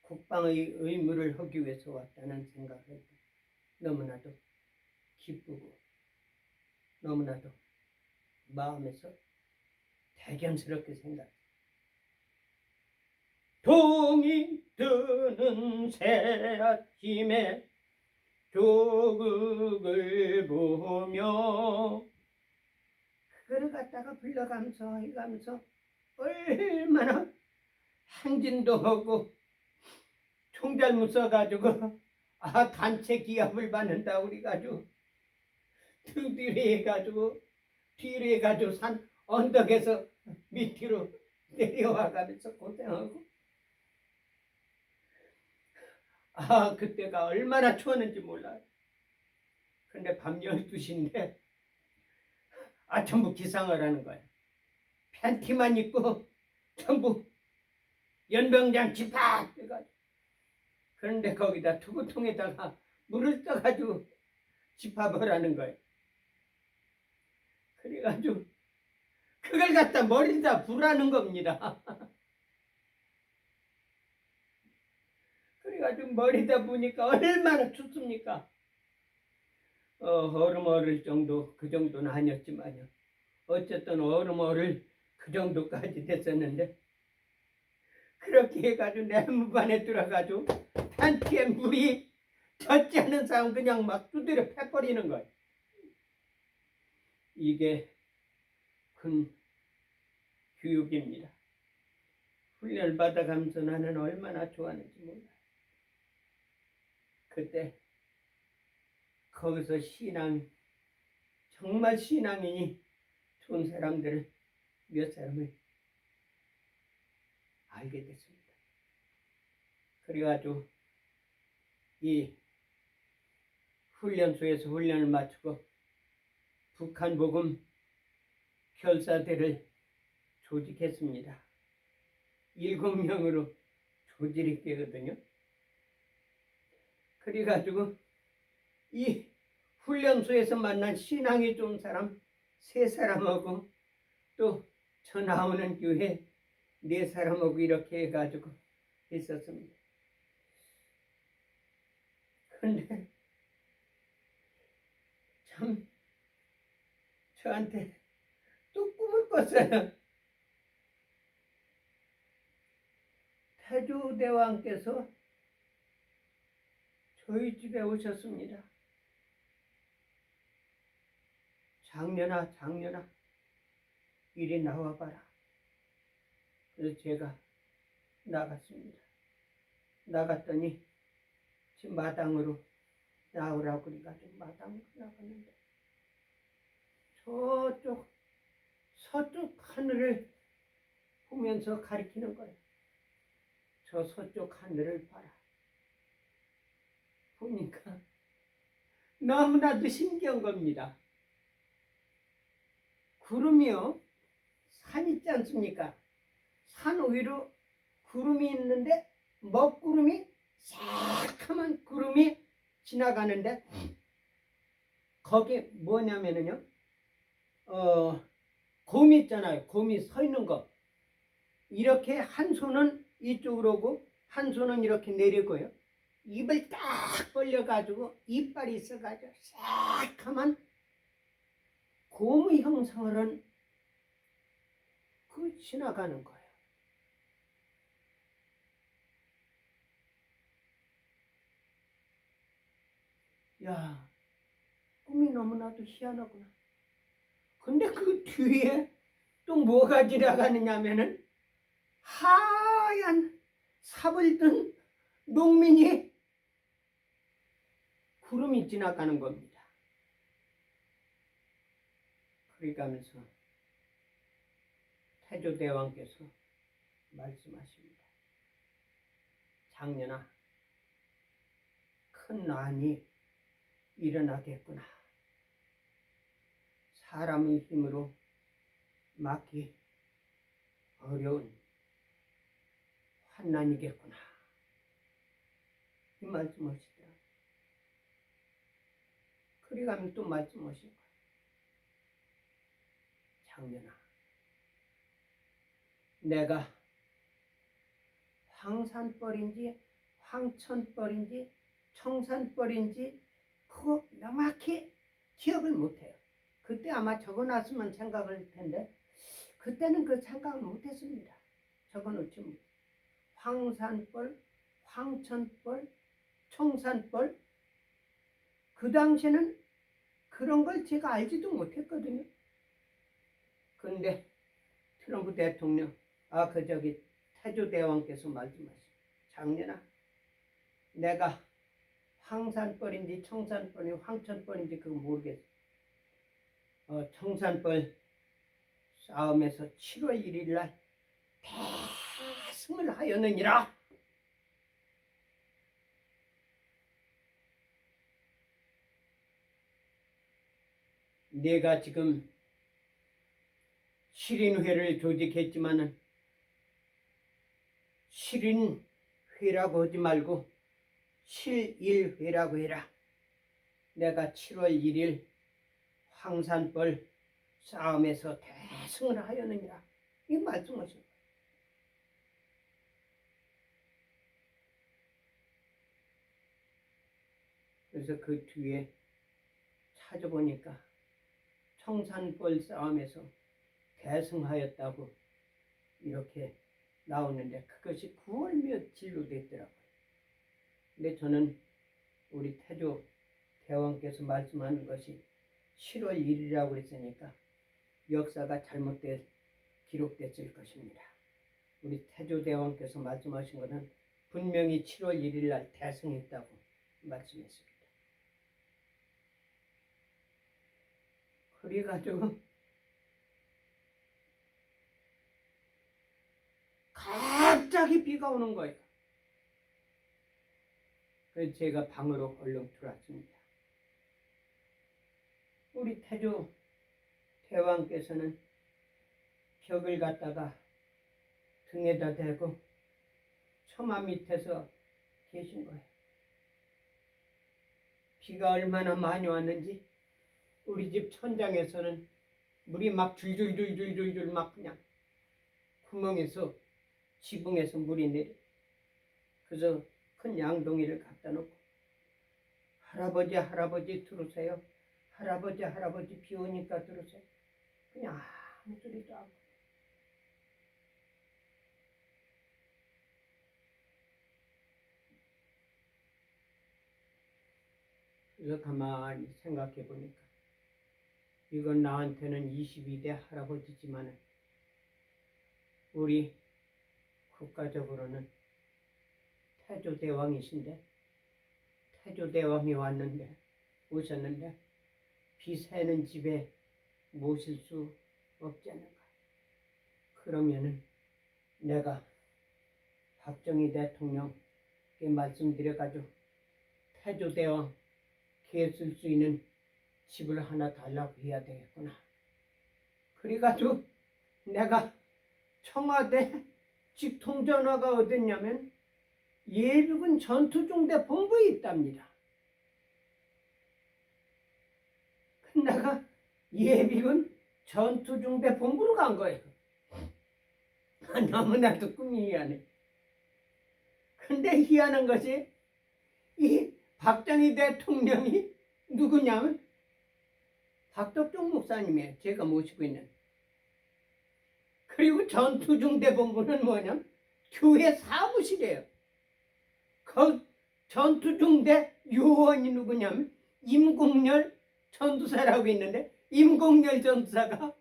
국방의 의무를 하기 위해서 왔다는 생각을 너무나도 기쁘고 너무나도 마음에서 대견스럽게 생각해요. 동이 뜨는 새 아침에 조국을 보며 그걸 갖다가 불러가면서 해가면서 얼마나 행진도 하고 총잘못 써가지고 단체 기합을 받는다 우리 가지고 등 뒤에 해가지고 뒤로 해가지고 산 언덕에서 밑으로 내려와가면서 고생하고 그때가 얼마나 추웠는지 몰라요. 근데 밤 12시인데 전부 기상을 하는 거예요. 팬티만 입고 전부 연병장 집합 해가지고 그런데 거기다 투구통에다가 물을 떠가지고 집합을 하는 거예요. 그래가지고 그걸 갖다 머리에다 부라는 겁니다. 그래가지고 머리에다 부니까 얼마나 춥습니까? 얼음 얼을 정도 그 정도는 아니었지만요. 어쨌든 얼음 얼을 그 정도까지 됐었는데 그렇게 해가지고 내무반에 들어가지고 팬티에 물이 젖지 않은 사람 그냥 막 두드려 패버리는 거예요. 이게 큰 교육입니다. 훈련을 받아가면서 나는 얼마나 좋아하는지 몰라요. 그때 거기서 정말 신앙이 좋은 사람들을 몇 사람을 알게 됐습니다. 그래가지고 이 훈련소에서 훈련을 마치고 북한 복음 결사대를 조직했습니다. 7명으로 조직이 되거든요. 그래가지고 이 훈련소에서 만난 신앙이 좋은 사람 3사람하고 또 저 나오는 교회 4사람하고 이렇게 해가지고 있었습니다. 근데 참 저한테 또 꿈을 꿨어요. 태조대왕께서 저희 집에 오셨습니다. 장년아, 장년아, 이리 나와봐라. 그래서 제가 나갔습니다. 나갔더니 지금 마당으로 나오라고 그래가지고 마당으로 나갔는데 저쪽 서쪽 하늘을 보면서 가리키는 거예요. 저 서쪽 하늘을 봐라. 보니까 너무나도 신기한 겁니다. 구름이요, 산 있지 않습니까? 산 위로 구름이 있는데 먹구름이 새카만 구름이 지나가는데 거기 뭐냐면은요, 곰이 있잖아요. 곰이 서 있는 거. 이렇게 한 손은 이쪽으로 오고 한 손은 이렇게 내리고요. 입을 딱 벌려가지고 이빨이 있어가지고 새카만 곰의 형상을 한 그 지나가는 거예요. 야, 꿈이 너무나도 희한하구나. 근데 그 뒤에 또 뭐가 지나가느냐면은 하얀 삽을 든 농민이 구름이 지나가는 겁니다. 그러니까 하면서 태조대왕께서 말씀하십니다. 장년아, 큰 난이 일어나겠구나. 사람의 힘으로 막기 어려운 환난이겠구나. 이 말씀하시더라. 그리 가면 또 말씀하시고, 장년아, 내가 황산벌인지 황천벌인지 청산벌인지 그거 명확히 기억을 못해요. 그때 아마 적어놨으면 생각을 할 텐데 그때는 그 생각을 못했습니다. 적어놓지. 황산벌, 황천벌, 청산벌, 그 당시에는 그런 걸 제가 알지도 못했거든요. 근데 트럼프 대통령, 태조대왕께서 말씀하시죠. 장년아, 내가 황산벌인지 청산벌인지 황천벌인지 그거 모르겠어. 청산벌 싸움에서 7월 1일 날 대승을 하였느니라. 내가 지금 실인회를 조직했지만은 실인회라고 하지 말고 실일회라고 해라. 내가 7월 1일 황산벌 싸움에서 대승을 하였느니라. 이 말씀하십니다. 그래서 그 뒤에 찾아보니까 청산벌 싸움에서 대승하였다고 이렇게 나오는데 그것이 9월 며칠로 됐더라고요. 근데 저는 우리 태조 대왕께서 말씀하는 것이 7월 1일이라고 했으니까 역사가 잘못돼 기록됐을 것입니다. 우리 태조 대왕께서 말씀하신 것은 분명히 7월 1일 날 대승했다고 말씀했습니다. 그래가지고 갑자기 비가 오는 거예요. 그래서 제가 방으로 얼른 들어왔습니다. 우리 태조 대왕께서는 벽을 갖다가 등에다 대고 처마 밑에서 계신 거예요. 비가 얼마나 많이 왔는지 우리 집 천장에서는 물이 막 줄줄줄줄줄줄 막 그냥 구멍에서 지붕에서 물이 내려. 그래서 큰 양동이를 갖다 놓고 할아버지 할아버지 들으세요. 할아버지 할아버지 비 오니까 들으세요. 그냥 아무 소리도 안 하고. 그래서 가만히 생각해 보니까 이건 나한테는 22대 할아버지지만 우리 국가적으로는 태조대왕이신데 태조대왕이 오셨는데 비새는 집에 모실 수 없지 않을까. 그러면은 내가 박정희 대통령께 말씀드려가지고 태조대왕 개 쓸 수 있는 집을 하나 달라고 해야 되겠구나. 그래가지고 내가 청와대 직통전화가 어딨냐면 예비군 전투중대 본부에 있답니다. 내가 예비군 전투중대 본부로 간 거예요. 너무나도 꿈이 희한해. 근데 희한한 것이 이 박정희 대통령이 누구냐면 박덕종 목사님이에요. 제가 모시고 있는. 그리고 전투중대 본부는 뭐냐면 교회 사무실이에요. 그 전투중대 요원이 누구냐면 임공렬 전투사라고 있는데 임공렬 전투사가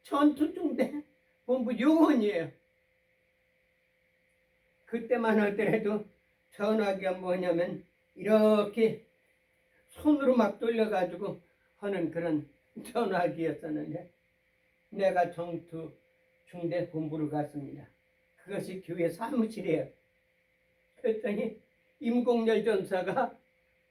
전투중대 본부 요원이에요. 그때만 하더라도 전화기가 뭐냐면 이렇게 손으로 막 돌려가지고 하는 그런 전화기였었는데 내가 전투중대 본부를 갔습니다. 그것이 교회 사무실이에요. 그랬더니 임공렬 전사가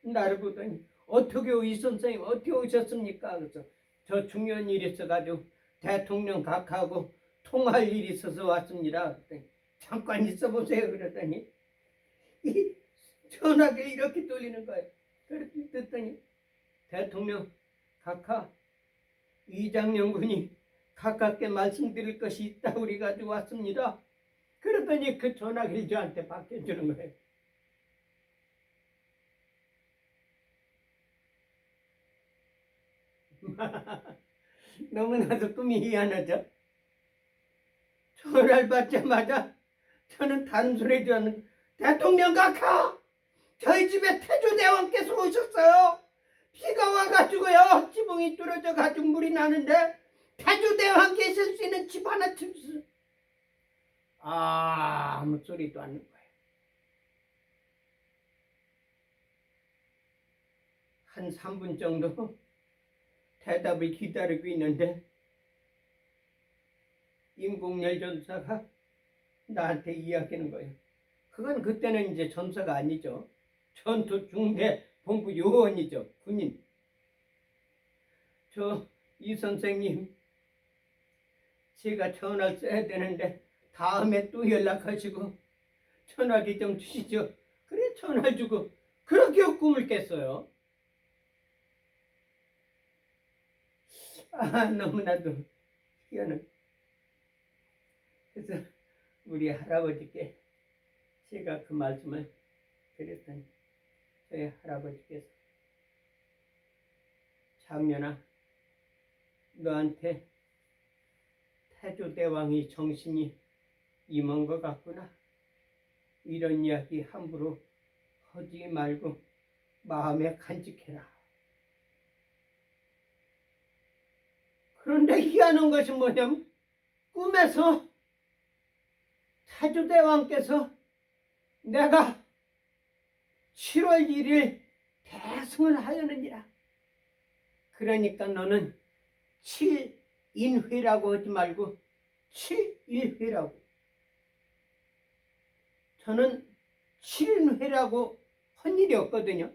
나를 보더니 어떻게 이 선생님 어떻게 오셨습니까? 그래서 저 중요한 일이 있어가지고 대통령 각하하고 통할 일이 있어서 왔습니다. 그랬더니 잠깐 있어보세요. 그랬더니 이 전화기가 이렇게 돌리는 거예요. 그랬더니 대통령 각하 이장영군이 가깝게 말씀드릴 것이 있다고 우리 가지고 왔습니다. 그랬더니 그 전화기를 저한테 바꿔주는 거예요. 너무나도 꿈이 희한하죠. 전화를 받자마자 저는 단순해지 않는 대통령 각하 저희 집에 태조대왕께서 오셨어요. 비가 와가지고요 지붕이 뚫어져 가지고 물이 나는데 태조대왕 계실 수 있는 집 하나 주세요. 아무 소리도 안 나는 거예요. 한 3분 정도 대답을 기다리고 있는데 임공렬 전사가 나한테 이야기하는 거예요. 그건 그때는 이제 전사가 아니죠. 전투중대 본부 요원이죠. 군인. 이 선생님 제가 전화를 써야 되는데 다음에 또 연락하시고 전화기 좀 주시죠. 그래 전화 주고 그렇게 꿈을 깼어요. 너무나도 희한해. 그래서 우리 할아버지께 제가 그 말씀을 드렸더니 저희 할아버지께서 장년아 너한테 태조대왕이 정신이 임한 것 같구나. 이런 이야기 함부로 하지 말고 마음에 간직해라. 그런데 희한한 것이 뭐냐면 꿈에서 태조대왕께서 내가 7월 1일 대승을 하려느니라. 그러니까 너는 7인회라고 하지 말고 7일회라고. 저는 7인회라고 한 일이 없거든요.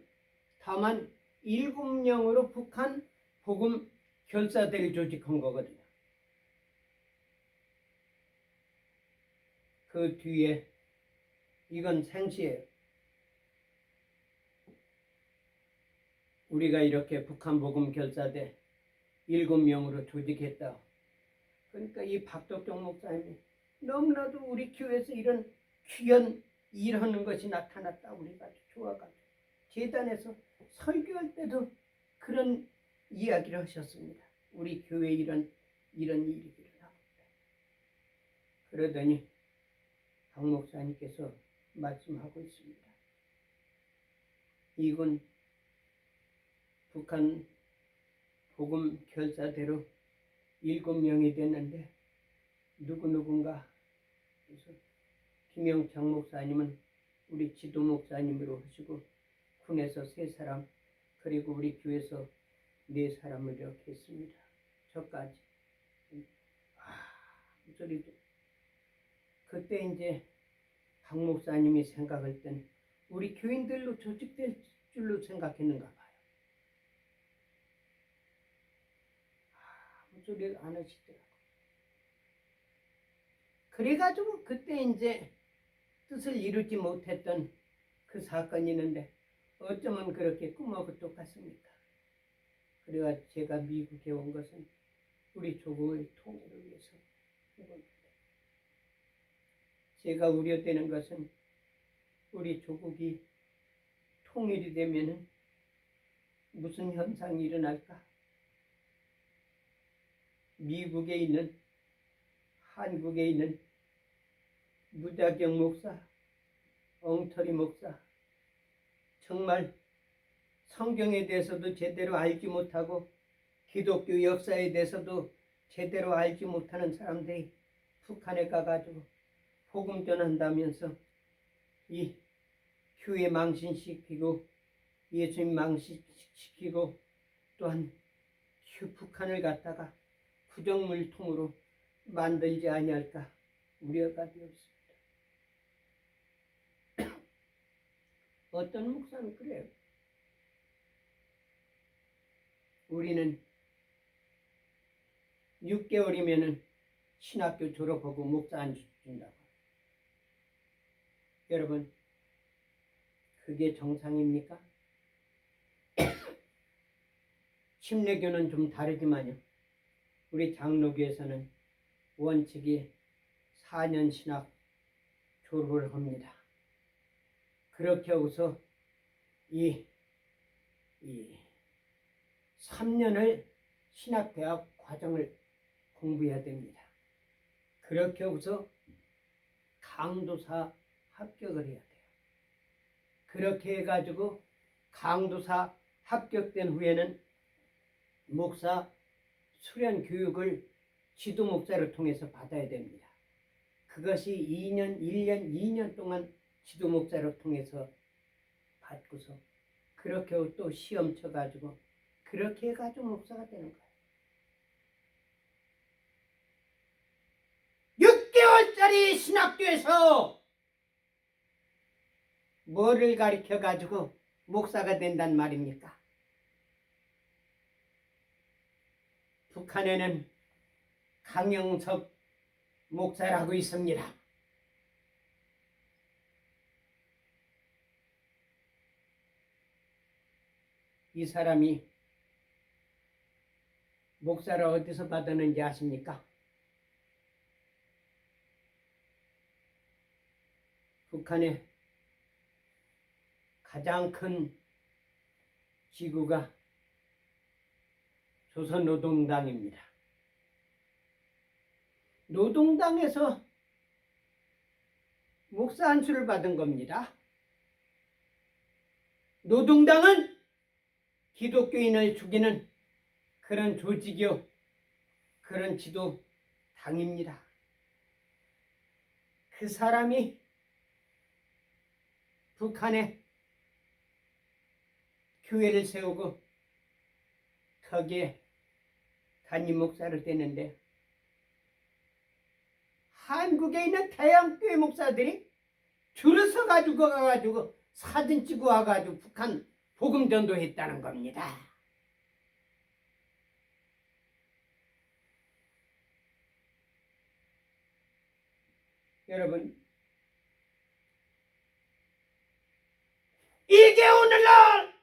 다만 7명으로 북한 복음 결사대를 조직한 거거든요. 그 뒤에 이건 생시예요. 우리가 이렇게 북한 복음 결사대 7명으로 조직했다. 그러니까 이 박덕종 목사님이 너무나도 우리 교회에서 이런 귀한 일하는 것이 나타났다. 우리가 좋아가지고 재단에서 설교할 때도 그런 이야기를 하셨습니다. 우리 교회에 이런 일이 일어나고 있다. 그러더니 박 목사님께서 말씀하고 있습니다. 이건 북한 복음 결사대로 7명이 됐는데 누군가 그래서 김영창 목사님은 우리 지도 목사님으로 하시고 군에서 3사람 그리고 우리 교회에서 4사람을 이렇게 했습니다. 저까지. 소리도. 그때 이제 박 목사님이 생각할 땐 우리 교인들로 조직될 줄로 생각했는가 봐요. 아무 소리를 안 하시더라고요. 그래가지고 그때 이제 뜻을 이루지 못했던 그 사건이 있는데 어쩌면 그렇게 꿈하고 똑같습니까? 그래가 제가 미국에 온 것은 우리 조국의 통일을 위해서 온 겁니다. 제가 우려되는 것은 우리 조국이 통일이 되면은 무슨 현상이 일어날까? 미국에 있는 한국에 있는 무자경 목사, 엉터리 목사, 정말 성경에 대해서도 제대로 알지 못하고 기독교 역사에 대해서도 제대로 알지 못하는 사람들이 북한에 가가지고 복음 전한다면서 이 교회 망신시키고 예수님 망신시키고 또한 북한을 갖다가 부정물통으로 만들지 아니할까 우려가 되었습니다. 어떤 목사는 그래요. 우리는 6개월이면은 신학교 졸업하고 목사 안 준다고. 여러분, 그게 정상입니까? 침례교는 좀 다르지만요. 우리 장로교에서는 원칙이 4년 신학 졸업을 합니다. 그렇게 하고서 이 3년을 신학대학 과정을 공부해야 됩니다. 그렇게 하고서 강도사 합격을 해야 돼요. 그렇게 해가지고 강도사 합격된 후에는 목사 수련 교육을 지도 목사를 통해서 받아야 됩니다. 그것이 1년 2년 지도 목사를 통해서 받고서 그렇게 또 시험 쳐가지고 그렇게 해가지고 목사가 되는 거예요. 6개월짜리 신학교에서 뭐를 가르쳐가지고 목사가 된단 말입니까? 북한에는 강영석 목사라고 있습니다. 이 사람이 목사를 어디서 받았는지 아십니까? 북한의 가장 큰 지구가 조선노동당입니다. 노동당에서 목사 안수를 받은 겁니다. 노동당은 기독교인을 죽이는 그런 조직이요, 그런 지도당입니다. 그 사람이 북한에 교회를 세우고 거기에 담임 목사를 떼는데 한국에 있는 태양교회 목사들이 줄을 서가지고 가가지고 사진 찍고 와가지고 북한 복음 전도했다는 겁니다. 여러분, 이게 오늘날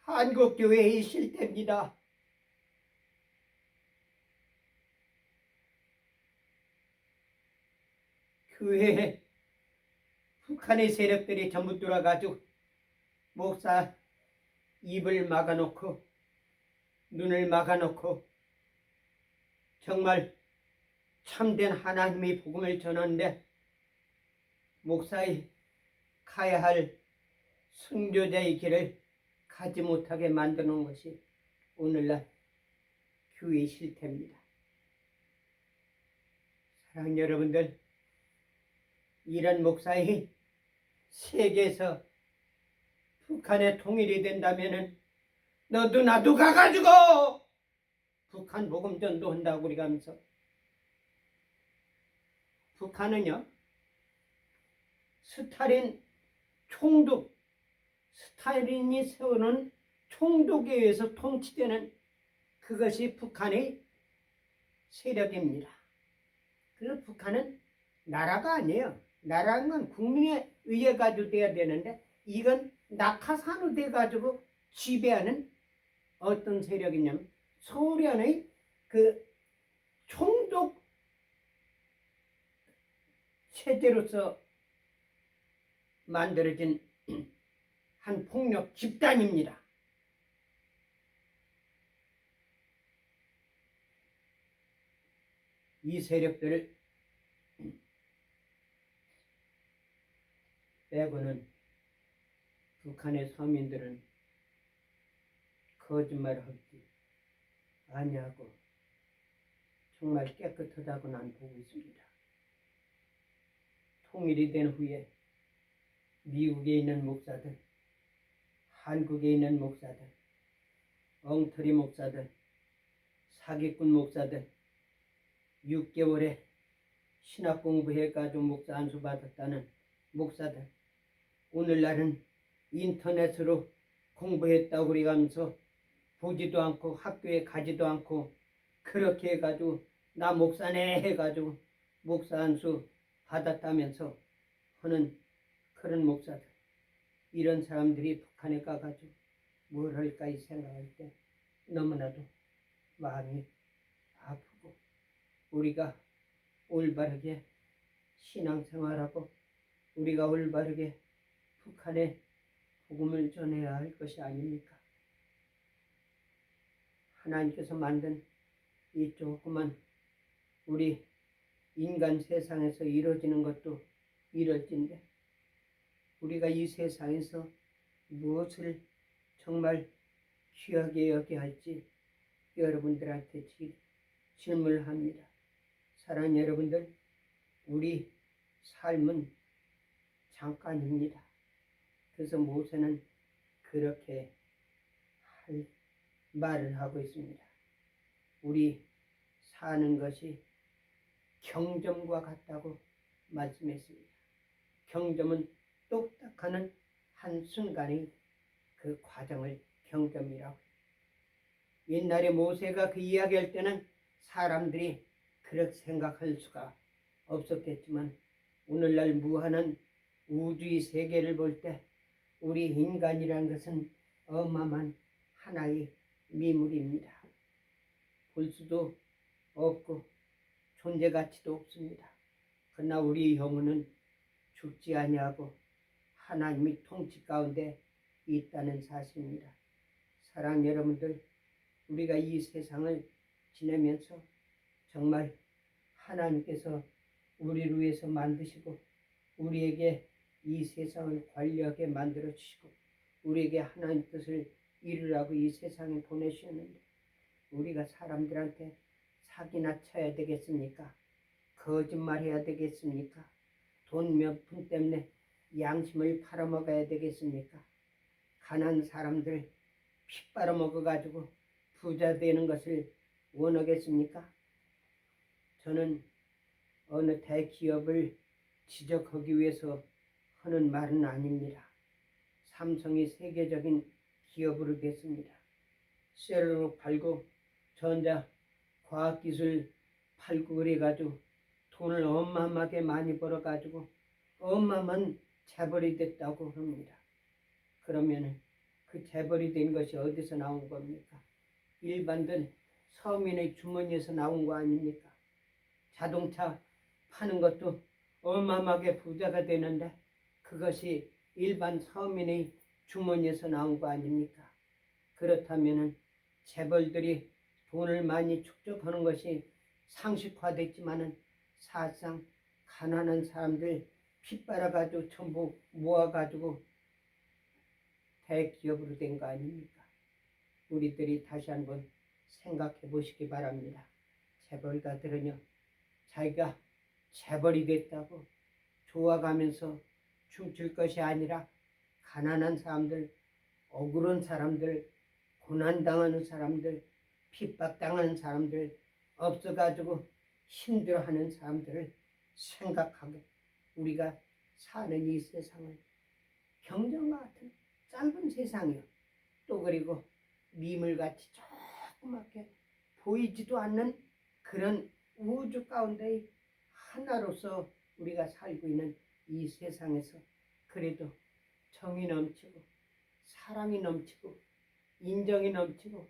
한국교회의 실태입니다. 교회에 북한의 세력들이 전부 들어가지고 목사 입을 막아놓고 눈을 막아놓고 정말 참된 하나님의 복음을 전하는데 목사의 가야 할 선교자의 길을 가지 못하게 만드는 것이 오늘날 교회의 실태입니다. 사랑하는 여러분들, 이런 목사의 세계에서 북한에 통일이 된다면은 너도 나도 가가지고 북한 복음 전도한다고 우리가 하면서, 북한은요 스탈린이 세우는 총독에 의해서 통치되는 그것이 북한의 세력입니다. 그래서 북한은 나라가 아니에요. 나라는 건 국민에 의해 가지고 돼야 되는데, 이건 낙하산으로 돼 가지고 지배하는 어떤 세력이냐면 소련의 그 총독 체제로서 만들어진 한 폭력 집단입니다. 이 세력들을 빼고는 북한의 서민들은 거짓말을 하지 아니하고 정말 깨끗하다고 난 보고 있습니다. 통일이 된 후에 미국에 있는 목사들, 한국에 있는 목사들, 엉터리 목사들, 사기꾼 목사들, 6개월에 신학 공부해가지고 목사 안수 받았다는 목사들, 오늘날은 인터넷으로 공부했다고 우리가 하면서 보지도 않고 학교에 가지도 않고 그렇게 해가지고 나 목사네 해가지고 목사 안수 받았다면서 하는 그런 목사들, 이런 사람들이 북한에 가가지고 뭘 할까 이 생각할 때 너무나도 마음이 아프고, 우리가 올바르게 신앙생활하고 우리가 올바르게 북한에 복음을 전해야 할 것이 아닙니까? 하나님께서 만든 이 조그만 우리 인간 세상에서 이루어지는 것도 이럴진데, 우리가 이 세상에서 무엇을 정말 귀하게 여겨야 할지 여러분들한테 질문을 합니다. 사랑하는 여러분들, 우리 삶은 잠깐입니다. 그래서 모세는 그렇게 말을 하고 있습니다. 우리 사는 것이 경점과 같다고 말씀했습니다. 경점은 똑딱하는 한순간의 그 과정을 경점이라고. 옛날에 모세가 그 이야기할 때는 사람들이 그렇게 생각할 수가 없었겠지만, 오늘날 무한한 우주의 세계를 볼 때 우리 인간이란 것은 어마어마한 하나의 미물입니다. 볼 수도 없고 존재 가치도 없습니다. 그러나 우리 영혼은 죽지 아니하고 하나님의 통치 가운데 있다는 사실입니다. 사랑하는 여러분들, 우리가 이 세상을 지내면서 정말 하나님께서 우리를 위해서 만드시고 우리에게 이 세상을 관리하게 만들어 주시고 우리에게 하나님 뜻을 이루라고 이 세상에 보내주셨는데, 우리가 사람들한테 사기나 쳐야 되겠습니까? 거짓말해야 되겠습니까? 돈 몇 푼 때문에 양심을 팔아먹어야 되겠습니까? 가난한 사람들 피 빨아먹어가지고 부자 되는 것을 원하겠습니까? 저는 어느 대기업을 지적하기 위해서 하는 말은 아닙니다. 삼성이 세계적인 기업으로 됐습니다. 셀러로 팔고 전자 과학기술 팔고 그래가지고 돈을 어마어마하게 많이 벌어가지고 어마어마한 재벌이 됐다고 합니다. 그러면 그 재벌이 된 것이 어디서 나온 겁니까? 일반들 서민의 주머니에서 나온 거 아닙니까? 자동차 파는 것도 어마어마하게 부자가 되는데 그것이 일반 서민의 주머니에서 나온 거 아닙니까? 그렇다면 재벌들이 돈을 많이 축적하는 것이 상식화됐지만은 사실상 가난한 사람들 핏바라가지고 전부 모아가지고 대기업으로 된 거 아닙니까? 우리들이 다시 한번 생각해 보시기 바랍니다. 재벌가들은요, 자기가 재벌이 됐다고 좋아가면서 춤출 것이 아니라 가난한 사람들, 억울한 사람들, 고난당하는 사람들, 핍박당하는 사람들, 없어가지고 힘들어하는 사람들을 생각하고 우리가 사는 이 세상을 경전과 같은 짧은 세상이요. 또 그리고 미물같이 조그맣게 보이지도 않는 그런 우주 가운데 하나로서 우리가 살고 있는 이 세상에서 그래도 정이 넘치고 사랑이 넘치고 인정이 넘치고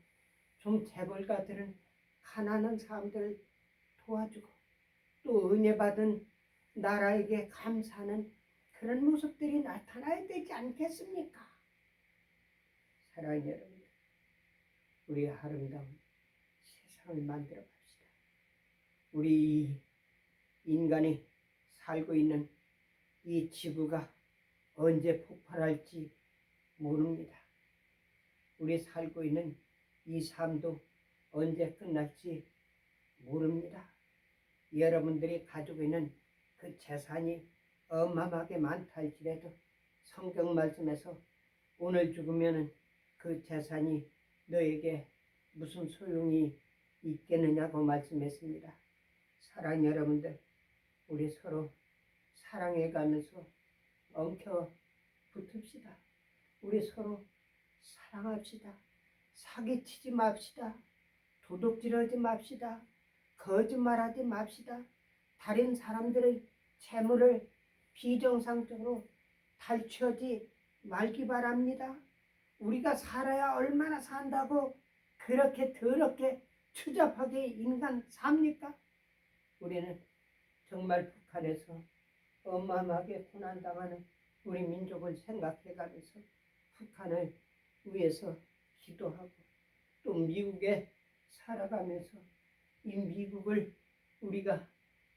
좀 재벌가들은 가난한 사람들을 도와주고 또 은혜 받은 나라에게 감사하는 그런 모습들이 나타나야 되지 않겠습니까? 사랑하는 여러분, 우리 아름다운 세상을 만들어 봅시다. 우리 인간이 살고 있는 이 지구가 언제 폭발할지 모릅니다. 우리 살고 있는 이 삶도 언제 끝날지 모릅니다. 여러분들이 가지고 있는 그 재산이 어마어마하게 많다 할지라도 성경 말씀에서 오늘 죽으면 그 재산이 너에게 무슨 소용이 있겠느냐고 말씀했습니다. 사랑 여러분들, 우리 서로 사랑해가면서 엉켜 붙읍시다. 우리 서로 사랑합시다. 사기치지 맙시다. 도둑질하지 맙시다. 거짓말하지 맙시다. 다른 사람들의 재물을 비정상적으로 탈취하지 말기 바랍니다. 우리가 살아야 얼마나 산다고 그렇게 더럽게 추잡하게 인간 삽니까? 우리는 정말 북한에서 어마어마하게 고난당하는 우리 민족을 생각해가면서 북한을 위해서 기도하고 또 미국에 살아가면서 이 미국을 우리가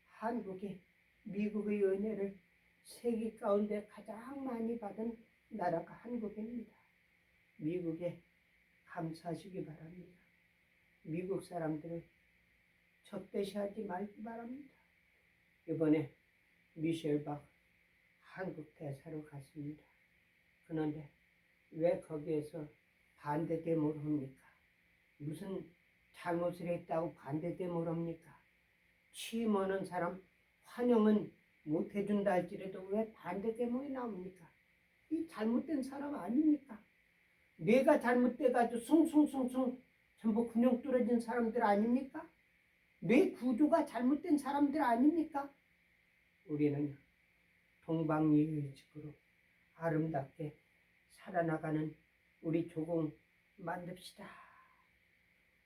한국이 미국의 은혜를 세계 가운데 가장 많이 받은 나라가 한국입니다. 미국에 감사하시기 바랍니다. 미국 사람들을 적대시하지 말기 바랍니다. 이번에 미셸 박 한국 대사로 갔습니다. 그런데 왜 거기에서 반대 데모를 합니까? 무슨 잘못을 했다고 반대 데모를 합니까? 취임하는 사람 환영은 못 해준다 할지라도 왜 반대 데모에 나옵니까? 이 잘못된 사람 아닙니까? 뇌가 잘못돼가지고 숭숭숭숭 전부 근육 뚫어진 사람들 아닙니까? 뇌 구조가 잘못된 사람들 아닙니까? 우리는 동방예의식으로 아름답게 살아나가는 우리 조공 만듭시다.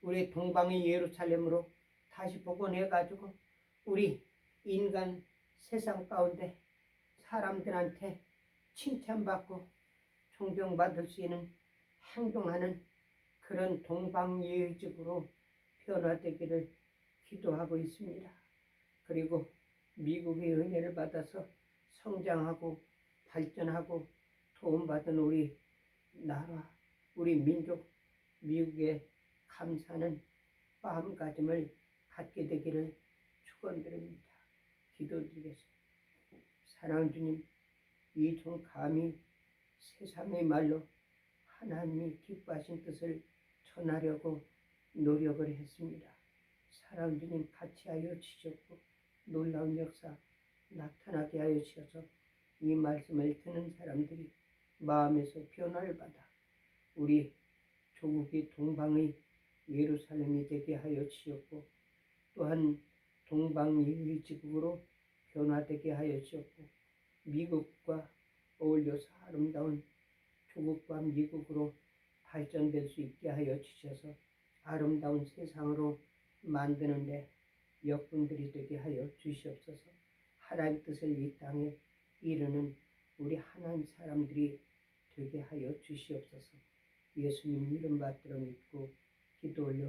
우리 동방의 예루살렘으로 다시 복원해가지고 우리 인간 세상 가운데 사람들한테 칭찬받고 존경받을 수 있는 행동하는 그런 동방예의식으로 변화되기를 기도하고 있습니다. 그리고 미국의 은혜를 받아서 성장하고 발전하고 도움받은 우리 나라, 우리 민족, 미국에 감사하는 마음가짐을 갖게 되기를 축원드립니다. 기도드리겠습니다. 사랑하는 주님, 이 종 감히 세상의 말로 하나님이 기뻐하신 뜻을 전하려고 노력을 했습니다. 사랑하는 주님, 같이 하여 주셨고 놀라운 역사 나타나게 하여 주셔서 이 말씀을 듣는 사람들이 마음에서 변화를 받아 우리 조국이 동방의 예루살렘이 되게 하여 주셨고 또한 동방의 지국으로 변화되게 하여 주셨고 미국과 어울려서 아름다운 조국과 미국으로 발전될 수 있게 하여 주셔서 아름다운 세상으로 만드는데 역분들이 되게 하여 주시옵소서. 하나님 뜻을 이 땅에 이루는 우리 하나님 사람들이 되게 하여 주시옵소서. 예수님 이름 받들어 믿고 기도 올려